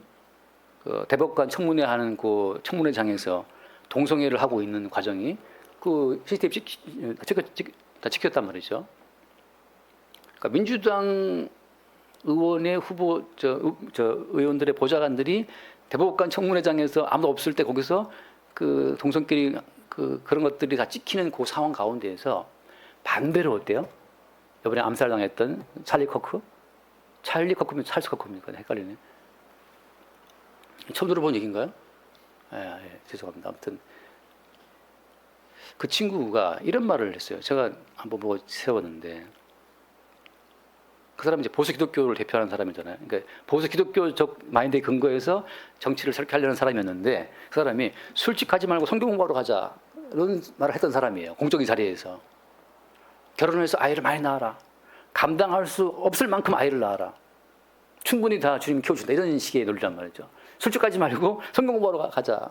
그 대법관 청문회 하는 그 청문회장에서 동성애를 하고 있는 과정이 그 CCTV 다 찍혔단 말이죠. 그러니까 민주당 의원의 후보 의원들의 보좌관들이 대법관 청문회장에서 아무도 없을 때 거기서 그 동성끼리 그런 것들이 다 찍히는 그 상황 가운데에서 반대로 어때요? 이번에 암살당했던 찰리 커크면 찰스 커크입니까? 헷갈리네. 처음 들어본 얘기인가요? 죄송합니다. 아무튼 그 친구가 이런 말을 했어요. 제가 한번 보고 세웠는데, 그 사람이 이제 보수 기독교를 대표하는 사람이잖아요. 그러니까 보수 기독교적 마인드에 근거해서 정치를 설계하려는 사람이었는데, 그 사람이 술집하지 말고 성경 공부하러 가자 이런 말을 했던 사람이에요. 공적인 자리에서. 결혼해서 아이를 많이 낳아라. 감당할 수 없을 만큼 아이를 낳아라. 충분히 다 주님이 키워준다. 이런 식의 논리란 말이죠. 술집 가지 말고 성경 공부하러 가자.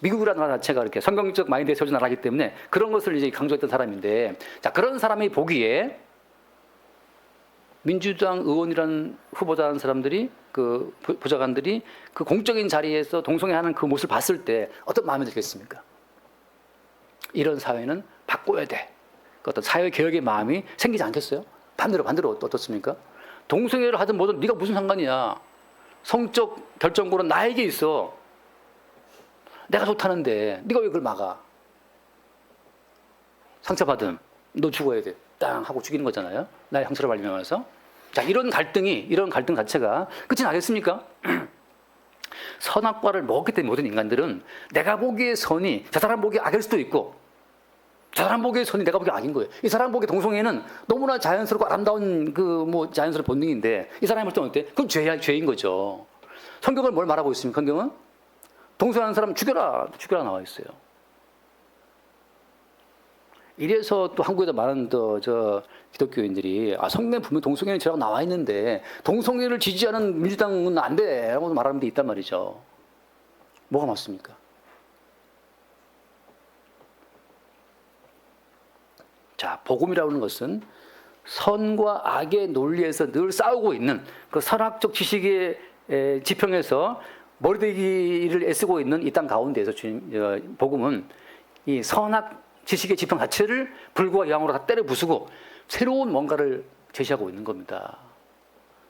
미국이라는 나라 자체가 이렇게 성경적 마인드에 세워진 나라이기 때문에 그런 것을 이제 강조했던 사람인데, 자, 그런 사람이 보기에 민주당 의원이라는 후보자라는 사람들이, 그 보좌관들이 그 공적인 자리에서 동성애하는 그 모습을 봤을 때 어떤 마음이 들겠습니까? 이런 사회는 바꿔야 돼. 그 어떤 사회 개혁의 마음이 생기지 않겠어요? 반대로 어떻습니까? 동성애를 하든 뭐든 네가 무슨 상관이야? 성적 결정권은 나에게 있어. 내가 좋다는데 네가 왜 그걸 막아? 상처받음, 너 죽어야 돼. 땅 하고 죽이는 거잖아요. 나의 상처를 발명해서. 자, 이런 갈등 자체가 끝이 나겠습니까? 선악과를 먹었기 때문에 모든 인간들은 내가 보기에 선이 저 사람 보기에 악일 수도 있고, 저 사람 보기에 선이 내가 보기에 악인 거예요. 이 사람 보기에 동성애는 너무나 자연스럽고 아름다운 자연스러운 본능인데, 이 사람이 볼 때는 어때? 그건 죄인 거죠. 성경은 뭘 말하고 있습니까? 성경은 동성애하는 사람 죽여라 나와 있어요. 이래서 또 한국에도 많은 기독교인들이 성경에 분명 동성애는 죄라고 나와 있는데 동성애를 지지하는 민주당은 안 돼라고 말하는 데 있단 말이죠. 뭐가 맞습니까? 자, 복음이라는 것은 선과 악의 논리에서 늘 싸우고 있는 그 선악적 지식의 지평에서 머리대기를 애쓰고 있는 이 땅 가운데에서 복음은 이 선악 지식의 지평 자체를 불과 유황으로 다 때려 부수고 새로운 뭔가를 제시하고 있는 겁니다.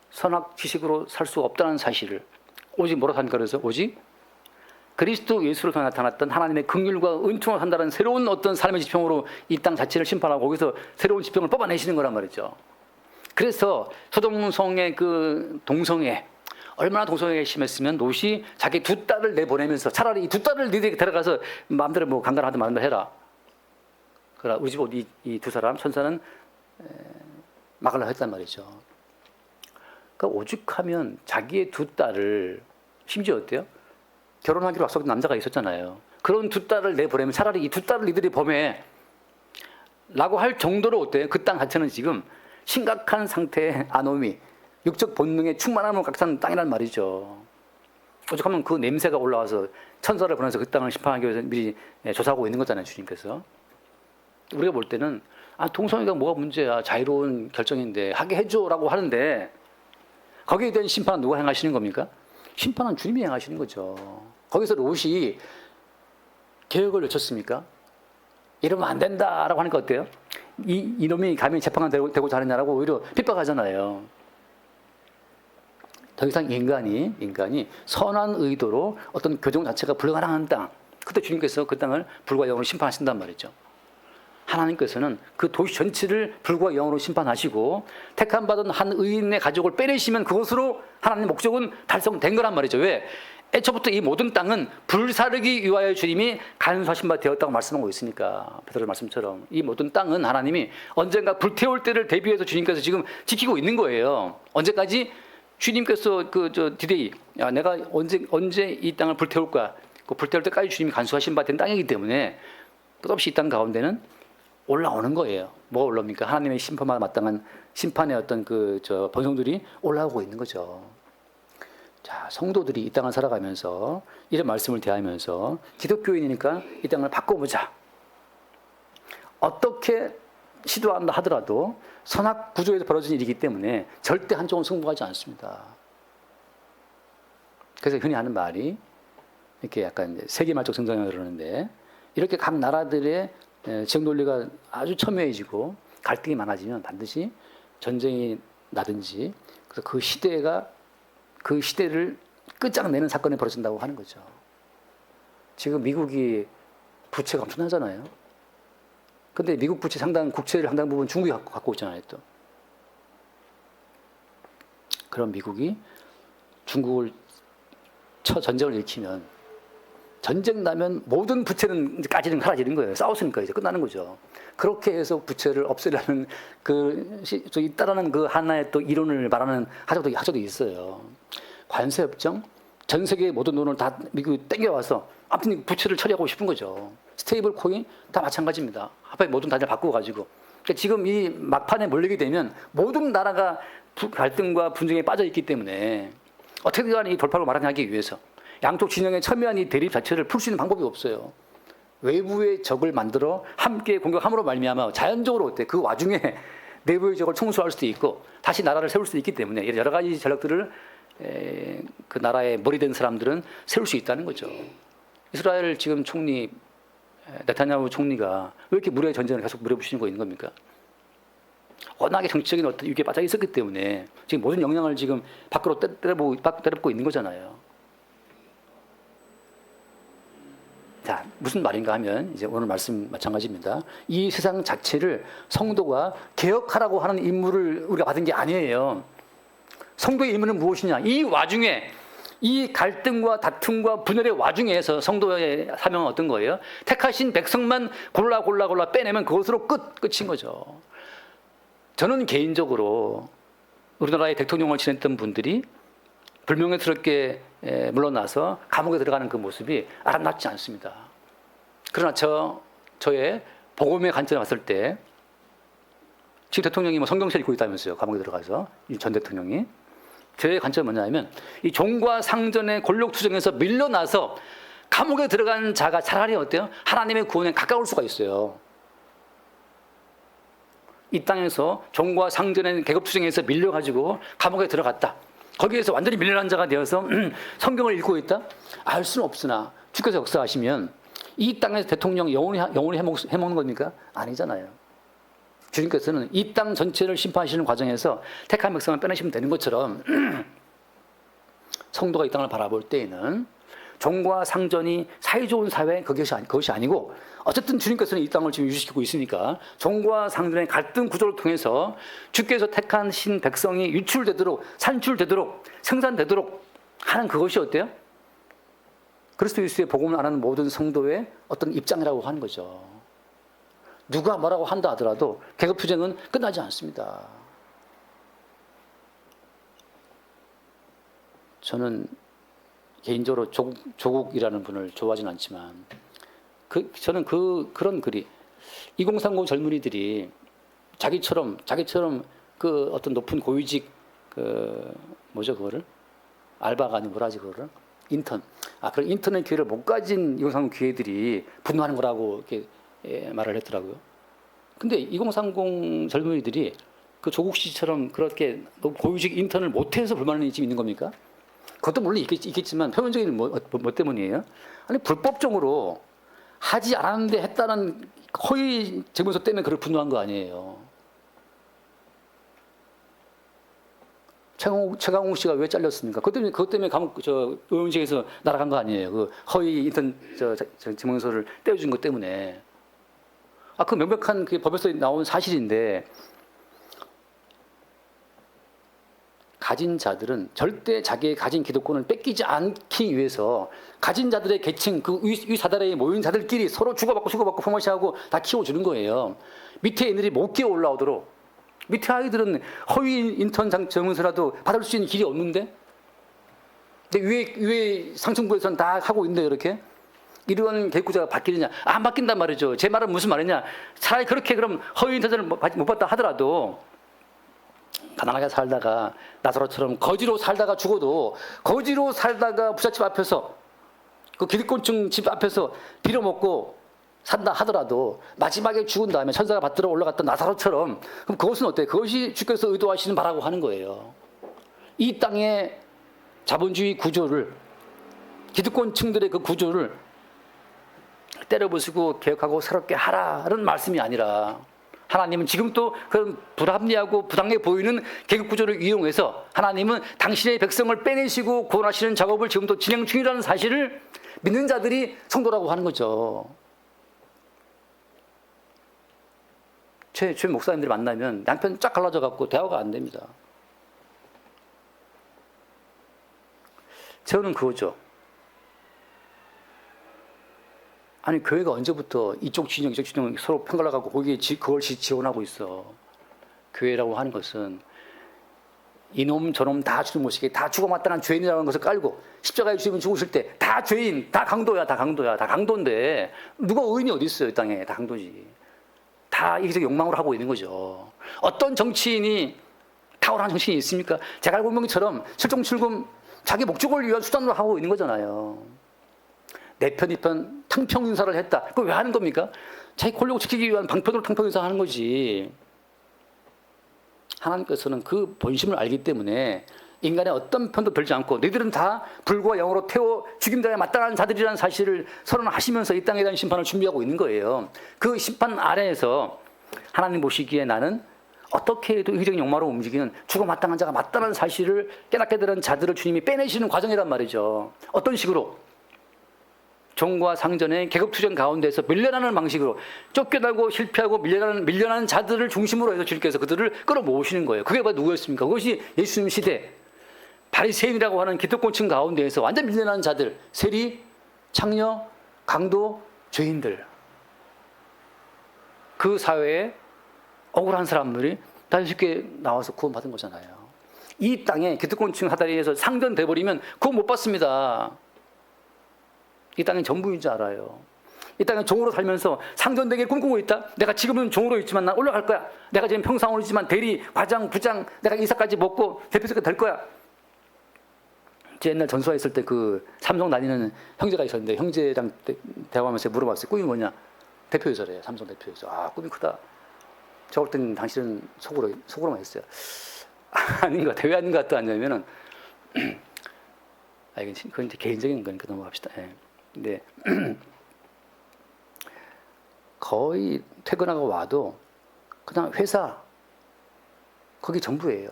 선악 지식으로 살 수 없다는 사실을 오직 뭐라고 하는가 그래서 오직 그리스도 예수로 나타났던 하나님의 긍휼과 은총으로 산다는 새로운 어떤 삶의 지평으로 이 땅 자체를 심판하고 거기서 새로운 지평을 뽑아내시는 거란 말이죠. 그래서 소돔성의 그 동성애, 얼마나 동성애가 심했으면 롯이 자기 두 딸을 내보내면서 차라리 이 두 딸을 너희들이 데려가서 마음대로 뭐 강간하든 마음대로 해라. 그러나 우리 집 이 두 사람 천사는 막으려고 했단 말이죠. 그러니까 오죽하면 자기의 두 딸을 심지어 어때요? 결혼하기로 약속한 남자가 있었잖아요. 그런 두 딸을 내보내면 차라리 이 두 딸을 니들이 범해 라고 할 정도로 어때요? 그 땅 자체는 지금 심각한 상태의 아노미, 육적 본능에 충만함을 갖춘 땅이란 말이죠. 오죽하면 그 냄새가 올라와서 천사를 보내서 그 땅을 심판하기 위해서 미리 조사하고 있는 거잖아요, 주님께서. 우리가 볼 때는 동성애가 뭐가 문제야, 자유로운 결정인데 하게 해줘라고 하는데 거기에 대한 심판은 누가 행하시는 겁니까? 심판은 주님이 행하시는 거죠. 거기서 롯이 개혁을 외쳤습니까? 이러면 안 된다라고 하니까 어때요? 이놈이 감히 재판관 되고자 하느냐라고 오히려 핍박하잖아요. 더 이상 인간이 선한 의도로 어떤 교정 자체가 불가능한 땅, 그때 주님께서 그 땅을 불과 영으로 심판하신단 말이죠. 하나님께서는 그 도시 전체를 불과 영으로 심판하시고 택함 받은 한 의인의 가족을 빼내시면 그것으로 하나님의 목적은 달성된 거란 말이죠. 왜? 애초부터 이 모든 땅은 불사르기 위하여 주님이 간수하신 바 되었다고 말씀하고 있으니까, 베드로 말씀처럼 이 모든 땅은 하나님이 언젠가 불태울 때를 대비해서 주님께서 지금 지키고 있는 거예요. 언제까지? 주님께서 디데이, 내가 언제 이 땅을 불태울 거야. 그 불태울 때까지 주님이 간수하신 바 된 땅이기 때문에 끝없이 이 땅 가운데는 올라오는 거예요. 뭐가 올라옵니까? 하나님의 심판과 마땅한 심판의 어떤 번성들이 올라오고 있는 거죠. 자, 성도들이 이 땅을 살아가면서 이런 말씀을 대하면서 기독교인이니까 이 땅을 바꿔보자. 어떻게 시도한다 하더라도 선악 구조에서 벌어진 일이기 때문에 절대 한쪽은 승부하지 않습니다. 그래서 흔히 하는 말이 이렇게 약간 세계말적 성장이라고 그러는데, 이렇게 각 나라들의 지역 논리가 아주 첨예해지고 갈등이 많아지면 반드시 전쟁이 나든지, 그래서 그 시대를 끝장내는 사건이 벌어진다고 하는 거죠. 지금 미국이 부채가 엄청나잖아요. 근데 미국 부채 국채를 상당 부분 중국이 갖고 있잖아요, 또. 그럼 미국이 중국을 전쟁을 일으키면, 전쟁 나면 모든 부채는 까지는 사라지는 거예요. 싸웠으니까 이제 끝나는 거죠. 그렇게 해서 부채를 없애려는 따라는 그 하나의 또 이론을 말하는 학자도 있어요. 관세협정, 전 세계의 모든 돈을 다 미국이 땡겨와서 아무튼 부채를 처리하고 싶은 거죠. 스테이블 코인 다 마찬가지입니다. 하필 모든 단위를 바꾸어가지고. 그러니까 지금 이 막판에 몰리게 되면 모든 나라가 갈등과 분쟁에 빠져 있기 때문에 어떻게든 간에 이 돌파를 마련하기 위해서 양쪽 진영의 첨예한 이 대립 자체를 풀 수 있는 방법이 없어요. 외부의 적을 만들어 함께 공격함으로 말미암아 자연적으로 어때? 그 와중에 내부의 적을 청소할 수도 있고 다시 나라를 세울 수도 있기 때문에 여러 가지 전략들을 그 나라의 머리 된 사람들은 세울 수 있다는 거죠. 이스라엘 지금 총리 네타냐후 총리가 왜 이렇게 무례 전쟁을 계속 물어붙이는 거 있는 겁니까? 워낙에 정치적인 어떤 위기에 빠져 있었기 때문에 지금 모든 역량을 지금 밖으로 때려보고 있는 거잖아요. 자, 무슨 말인가 하면 이제 오늘 말씀 마찬가지입니다. 이 세상 자체를 성도가 개혁하라고 하는 임무를 우리가 받은 게 아니에요. 성도의 임무는 무엇이냐? 이 와중에 이 갈등과 다툼과 분열의 와중에서 성도의 사명은 어떤 거예요? 택하신 백성만 골라 빼내면 그것으로 끝인 거죠. 저는 개인적으로 우리나라의 대통령을 지냈던 분들이 불명예스럽게 물러나서 감옥에 들어가는 그 모습이 아름답지 않습니다. 그러나 저의 복음의 관점에 봤을 때 지금 대통령이 성경책 읽고 있다면서요. 감옥에 들어가서 전 대통령이. 저의 관점은 뭐냐면 이 종과 상전의 권력투쟁에서 밀려나서 감옥에 들어간 자가 차라리 어때요? 하나님의 구원에 가까울 수가 있어요. 이 땅에서 종과 상전의 계급투쟁에서 밀려가지고 감옥에 들어갔다. 거기에서 완전히 밀려난 자가 되어서 성경을 읽고 있다? 알 수는 없으나 주께서 역사하시면 이 땅에서 대통령 영원히 해먹는 겁니까? 아니잖아요. 주님께서는 이 땅 전체를 심판하시는 과정에서 택한 백성을 빼내시면 되는 것처럼 성도가 이 땅을 바라볼 때에는 종과 상전이 사이좋은 사회 그것이 아니고 어쨌든 주님께서는 이 땅을 지금 유지시키고 있으니까 종과 상전의 갈등 구조를 통해서 주께서 택한 신 백성이 유출되도록 산출되도록 생산되도록 하는 그것이 어때요? 그리스도 예수의 복음을 안 하는 모든 성도의 어떤 입장이라고 하는 거죠. 누가 뭐라고 한다 하더라도 계급투쟁은 끝나지 않습니다. 저는 개인적으로 조국이라는 분을 좋아하진 않지만 저는 그런 글이 2030 젊은이들이 자기처럼 그 어떤 높은 고위직 뭐죠 그거를 알바가 아니고 뭐라지 그거를 인턴 그런 인터넷 기회를 못 가진 2030 기회들이 분노하는 거라고 이렇게 말을 했더라고요. 근데 2030 젊은이들이 그 조국 씨처럼 그렇게 고위직 인턴을 못해서 불만이 지금 있는 겁니까? 그것도 물론 있겠지만 표면적인 뭐 때문이에요? 아니 불법적으로 하지 않았는데 했다는 허위 증명서 때문에 그걸 분노한 거 아니에요. 최강욱 씨가 왜 잘렸습니까? 그것 때문에 의원직에서 날아간 거 아니에요. 그 허위 인턴 증명서를 떼어준 것 때문에. 그 명백한 그 법에서 나온 사실인데, 가진 자들은 절대 자기의 가진 기득권을 뺏기지 않기 위해서 가진 자들의 계층, 그 위 사다리에 모인 자들끼리 서로 주고받고 포머시하고 다 키워주는 거예요. 밑에 애들이 못 끼어 올라오도록. 밑에 아이들은 허위 인턴 증명서라도 받을 수 있는 길이 없는데? 근데 위에 상층부에서는 다 하고 있는데, 이렇게? 이런 계획구조가 바뀌느냐? 안 바뀐단 말이죠. 제 말은 무슨 말이냐? 차라리 그렇게 그럼 허위 인턴을 못 받다 하더라도 가난하게 살다가 나사로처럼 거지로 살다가 죽어도 거지로 살다가 부잣집 앞에서 그 기득권층 집 앞에서 빌어먹고 산다 하더라도 마지막에 죽은 다음에 천사가 받들어 올라갔던 나사로처럼 그럼 그것은 어때요? 그것이 주께서 의도하시는 바라고 하는 거예요. 이 땅의 자본주의 구조를 기득권층들의 그 구조를 때려부수고 개혁하고 새롭게 하라는 말씀이 아니라 하나님은 지금 또 그런 불합리하고 부당해 보이는 계급구조를 이용해서 하나님은 당신의 백성을 빼내시고 구원하시는 작업을 지금도 진행 중이라는 사실을 믿는 자들이 성도라고 하는 거죠. 제 목사님들이 만나면 양편 쫙 갈라져 갖고 대화가 안 됩니다. 저는 그거죠. 아니 교회가 언제부터 이쪽 진영 서로 편갈라가고 거기에 그걸 지원하고 있어. 교회라고 하는 것은 이놈 저놈 다 주님 모시게 다 죽어마땅한 죄인이라는 것을 깔고 십자가에 주님은 죽으실 때 다 죄인, 다 강도인데 누가 의인이 어디 있어요? 이 땅에 다 강도지. 다 이기적 욕망으로 하고 있는 거죠. 어떤 정치인이 탁월한 정치인이 있습니까? 제갈공명처럼 실종출금 자기 목적을 위한 수단으로 하고 있는 거잖아요. 내 편, 이 편, 탕평 인사를 했다. 그걸 왜 하는 겁니까? 자기 권력을 지키기 위한 방편으로 탕평 인사하는 거지. 하나님께서는 그 본심을 알기 때문에 인간의 어떤 편도 들지 않고 너희들은 다 불과 영으로 태워 죽임당에 마땅한 자들이라는 사실을 선언하시면서 이 땅에 대한 심판을 준비하고 있는 거예요. 그 심판 아래에서 하나님 보시기에 나는 어떻게 해도 의적인 욕망으로 움직이는 죽어 마땅한 자가 맞다는 사실을 깨닫게 되는 자들을 주님이 빼내시는 과정이란 말이죠. 어떤 식으로? 종과 상전의 계급투쟁 가운데서 밀려나는 방식으로 쫓겨나고 실패하고 밀려나는 자들을 중심으로 해서 주님께서 그들을 끌어모으시는 거예요. 그게 바로 누구였습니까? 그것이 예수님 시대 바리새인이라고 하는 기득권층 가운데에서 완전 밀려나는 자들, 세리, 창녀, 강도, 죄인들. 그 사회에 억울한 사람들이 다 쉽게 나와서 구원받은 거잖아요. 이 땅에 기득권층 하다리에서 상전돼 버리면 구원 못 받습니다. 이 땅이 전부인 줄 알아요. 이 땅에 종으로 살면서 상전되게 꿈꾸고 있다. 내가 지금은 종으로 있지만 난 올라갈 거야. 내가 지금 평상으로 있지만 대리, 과장, 부장, 내가 이사까지 먹고 대표직까지 될 거야. 제 옛날 전수화 있을 때 그 삼성 다니는 형제가 있었는데 형제랑 대화하면서 물어봤어요. 꿈이 뭐냐? 대표이사래요. 삼성 대표이사. 꿈이 크다. 저 올 때는 당신은 속으로만 했어요. 아닌 것 같아. 왜 아닌 것 같다 하냐면은 그건 이제 개인적인 거니까 넘어갑시다. 예. 근데 거의 퇴근하고 와도 그냥 회사 거기 전부예요.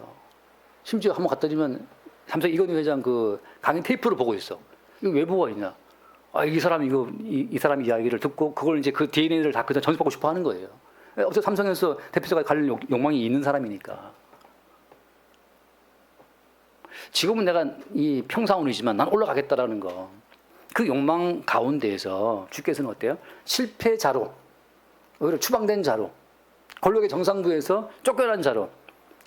심지어 한번 갖다 주면 삼성 이건희 회장 그 강의 테이프를 보고 있어. 이거 왜 보고 있냐? 이 사람 이 사람 이야기를 듣고 그걸 이제 그 DNA를 다 그냥 전수받고 싶어 하는 거예요. 어차피 삼성에서 대표자가 갈 욕망이 있는 사람이니까. 지금은 내가 이 평사원이지만 난 올라가겠다라는 거. 그 욕망 가운데에서 주께서는 어때요? 실패자로, 오히려 추방된 자로, 권력의 정상부에서 쫓겨난 자로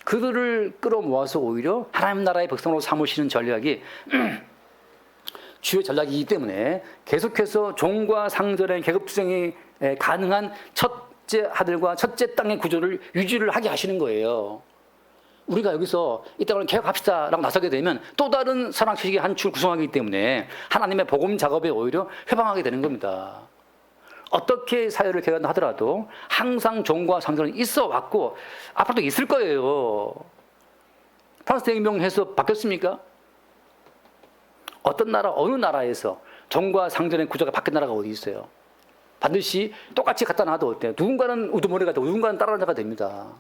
그들을 끌어모아서 오히려 하나님 나라의 백성으로 삼으시는 전략이 주의 전략이기 때문에 계속해서 종과 상전의 계급투쟁이 가능한 첫째 아들과 첫째 땅의 구조를 유지를 하게 하시는 거예요. 우리가 여기서 이 땅을 개혁합시다라고 나서게 되면 또 다른 선악지식의 한 축을 구성하기 때문에 하나님의 복음 작업에 오히려 회방하게 되는 겁니다. 어떻게 사회를 개혁하더라도 항상 종과 상전은 있어 왔고 앞으로도 있을 거예요. 프랑스 대혁명해서 바뀌었습니까? 어떤 나라, 어느 나라에서 종과 상전의 구조가 바뀐 나라가 어디 있어요? 반드시 똑같이 갖다 놔도 어때요? 누군가는 우두머리가 되고 누군가는 따라하는 자가 됩니다.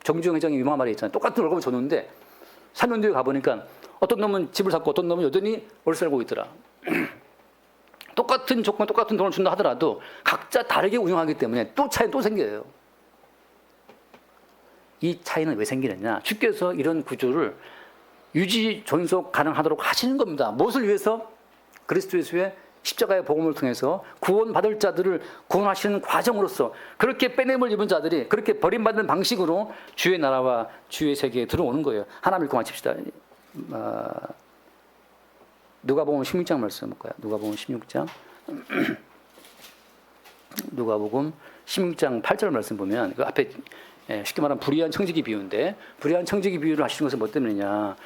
정주영 회장이 유명한 말이 있잖아요. 똑같은 월급을 줬는데 3년 뒤에 가보니까 어떤 놈은 집을 샀고 어떤 놈은 여전히 월세 살고 있더라. 똑같은 조건, 똑같은 돈을 준다 하더라도 각자 다르게 운영하기 때문에 또 차이는 또 생겨요. 이 차이는 왜 생기느냐? 주께서 이런 구조를 유지, 존속 가능하도록 하시는 겁니다. 무엇을 위해서? 그리스도 예수의 십자가의 복음을 통해서 구원받을 자들을 구원하시는 과정으로서 그렇게 빼냄을 입은 자들이 그렇게 버림받는 방식으로 주의 나라와 주의 세계에 들어오는 거예요. 하나 읽고 마칩시다. 누가복음 16장 말씀 볼까요? 누가복음 16장. 누가복음 16장 8절 말씀 보면 그 앞에 쉽게 말하면 불의한 청지기 비유인데 불의한 청지기 비유를 하시는 것은 뭐 때문이냐?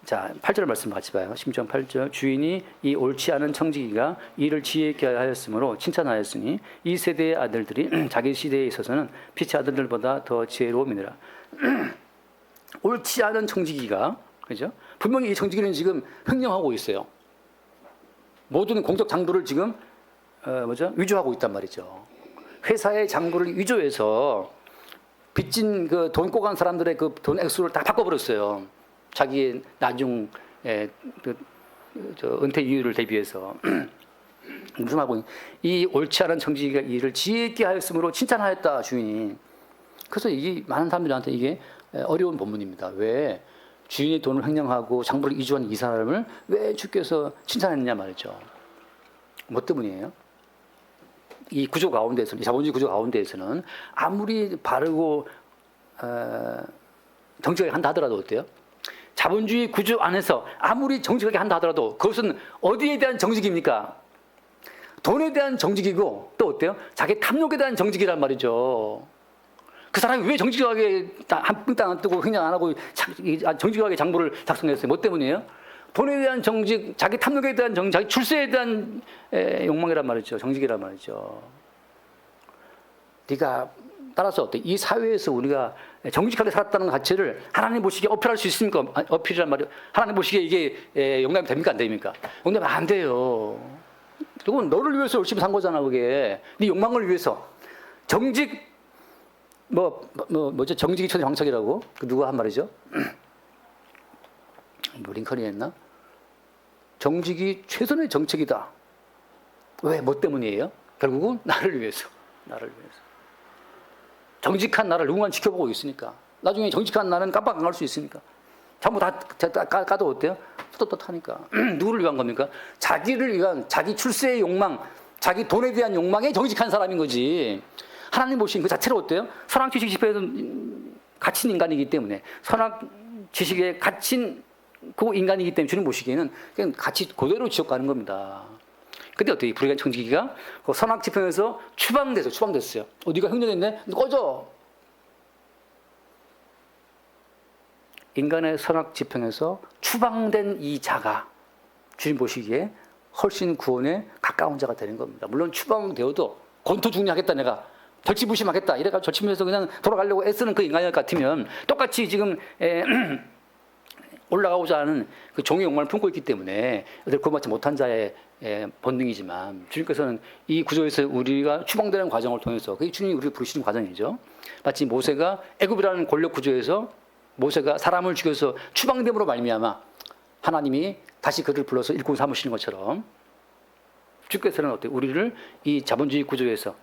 자, 8절 말씀 같이 봐요. 16장 8절. 주인이 이 옳지 않은 청지기가 이를 지혜 있게 하였으므로 칭찬하였으니 이 세대의 아들들이 자기 시대에 있어서는 빛의 아들들보다 더 지혜로움이니라. 옳지 않은 청지기가, 그죠? 분명히 이 청지기는 지금 횡령하고 있어요. 모든 공적 장부를 지금 위조하고 있단 말이죠. 회사의 장부를 위조해서 빚진 그 돈 꼬간 사람들의 그 돈 액수를 다 바꿔버렸어요. 자기의 나중 은퇴 이유를 대비해서. 무슨 말고 이 옳지 않은 청지기가 이를 지혜 있게 하였으므로 칭찬하였다 주인이. 그래서 이게 많은 사람들한테 이게 어려운 본문입니다. 왜 주인의 돈을 횡령하고 장부를 이주한 이 사람을 왜 주께서 칭찬했느냐 말이죠. 뭐 때문이에요? 이 구조 가운데서는, 이 자본주의 구조 가운데에서는 아무리 바르고 정직하게 한다 하더라도 어때요? 자본주의 구조 안에서 아무리 정직하게 한다 하더라도 그것은 어디에 대한 정직입니까? 돈에 대한 정직이고 또 어때요? 자기 탐욕에 대한 정직이란 말이죠. 그 사람이 왜 정직하게 한 푼땅 안 뜨고 횡령 안 하고 정직하게 장부를 작성했어요? 뭐 때문이에요? 돈에 대한 정직, 자기 탐욕에 대한 정직, 자기 출세에 대한 욕망이란 말이죠. 정직이란 말이죠. 네가 따라서 어때? 이 사회에서 우리가 정직하게 살았다는 가치를 하나님 보시기에 어필할 수 있습니까? 어필이란 말이에요. 하나님 보시기에 이게 용납이 됩니까? 안 됩니까? 용납이 안 돼요. 그건 너를 위해서 열심히 산 거잖아, 그게. 네 욕망을 위해서. 정직, 뭐죠? 정직이 천의 방책이라고? 그 누가 한 말이죠? 뭐 링컨이 했나? 정직이 최선의 정책이다. 왜? 뭐 때문이에요? 결국은 나를 위해서. 나를 위해서. 정직한 나를 누군가 지켜보고 있으니까. 나중에 정직한 나는 깜빡 안 갈 수 있으니까. 전부 다 까도 어때요? 떳떳하니까. 누구를 위한 겁니까? 자기를 위한, 자기 출세의 욕망, 자기 돈에 대한 욕망에 정직한 사람인 거지. 하나님 보신 그 자체로 어때요? 선악 지식 집회에서 갇힌 인간이기 때문에, 선악 지식에 갇힌 그 인간이기 때문에 주님 보시기에는 그냥 같이 그대로 지옥 가는 겁니다. 근데 어떻게 불의한 청지기가 그 선악 지평에서 추방됐어요. 네가 횡령했네? 꺼져. 인간의 선악 지평에서 추방된 이 자가 주님 보시기에 훨씬 구원에 가까운 자가 되는 겁니다. 물론 추방되어도 권투중리하겠다 내가. 절치부심하겠다. 이래가지고 절치부심해서 그냥 돌아가려고 애쓰는 그 인간이 같으면 똑같이 지금 올라가고자 하는 그 종의 욕망을 품고 있기 때문에 구원받지 못한 자의 본능이지만 주님께서는 이 구조에서 우리가 추방되는 과정을 통해서 그게 주님이 우리를 부르시는 과정이죠. 마치 모세가 애굽이라는 권력 구조에서 모세가 사람을 죽여서 추방됨으로 말미암아 하나님이 다시 그를 불러서 일꾼 삼으시는 것처럼 주께서는 어때요? 우리를 이 자본주의 구조에서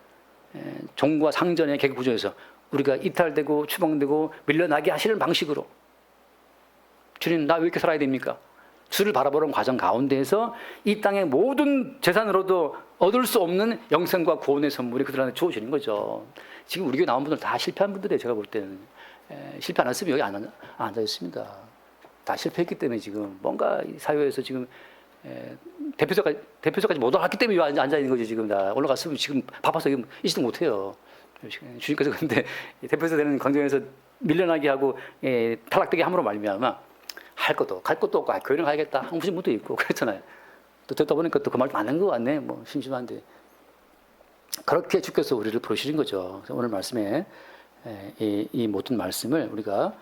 종과 상전의 계급 구조에서 우리가 이탈되고 추방되고 밀려나게 하시는 방식으로 주님 나 왜 이렇게 살아야 됩니까? 주를 바라보는 과정 가운데에서 이 땅의 모든 재산으로도 얻을 수 없는 영생과 구원의 선물이 그들한테 주어지는 거죠. 지금 우리 교회 나온 분들 다 실패한 분들이에요. 제가 볼 때는 실패 안 했으면 여기 안 앉아 있습니다. 다 실패했기 때문에 지금 뭔가 이 사회에서 지금 대표소까지 못 올라갔기 때문에 앉아 있는 거지. 지금 다 올라갔으면 지금 바빠서 있지도 못해요. 주님께서 근데 대표소 되는 광장에서 밀려나게 하고 탈락되게 함으로 말미암아 할 것도 갈 것도 없고 교회를 가야겠다 하는 분도 있고 그렇잖아요. 또 듣다 보니까 또 그 말 맞는 것 같네. 뭐 심심한데 그렇게 주께서 우리를 부르시는 거죠. 그래서 오늘 말씀에 이 모든 말씀을 우리가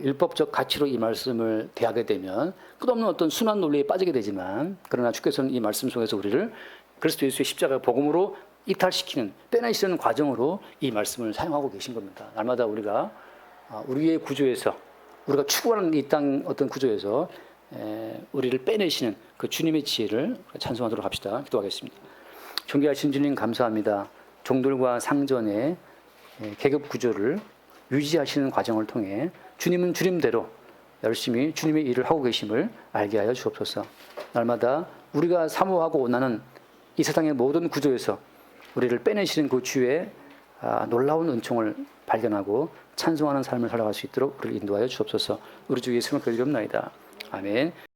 율법적 가치로 이 말씀을 대하게 되면 끝없는 어떤 순환 논리에 빠지게 되지만 그러나 주께서는 이 말씀 속에서 우리를 그리스도 예수의 십자가 복음으로 이탈시키는 빼내시는 과정으로 이 말씀을 사용하고 계신 겁니다. 날마다 우리가 우리의 구조에서 우리가 추구하는 이 땅 어떤 구조에서 우리를 빼내시는 그 주님의 지혜를 찬송하도록 합시다. 기도하겠습니다. 존귀하신 주님 감사합니다. 종들과 상전의 계급 구조를 유지하시는 과정을 통해 주님은 주님대로 열심히 주님의 일을 하고 계심을 알게 하여 주옵소서. 날마다 우리가 사모하고 원하는 이 세상의 모든 구조에서 우리를 빼내시는 그 주의 놀라운 은총을 발견하고 찬송하는 삶을 살아갈 수 있도록 우리를 인도하여 주옵소서. 우리 주 예수님을 기도드리옵나이다. 아멘.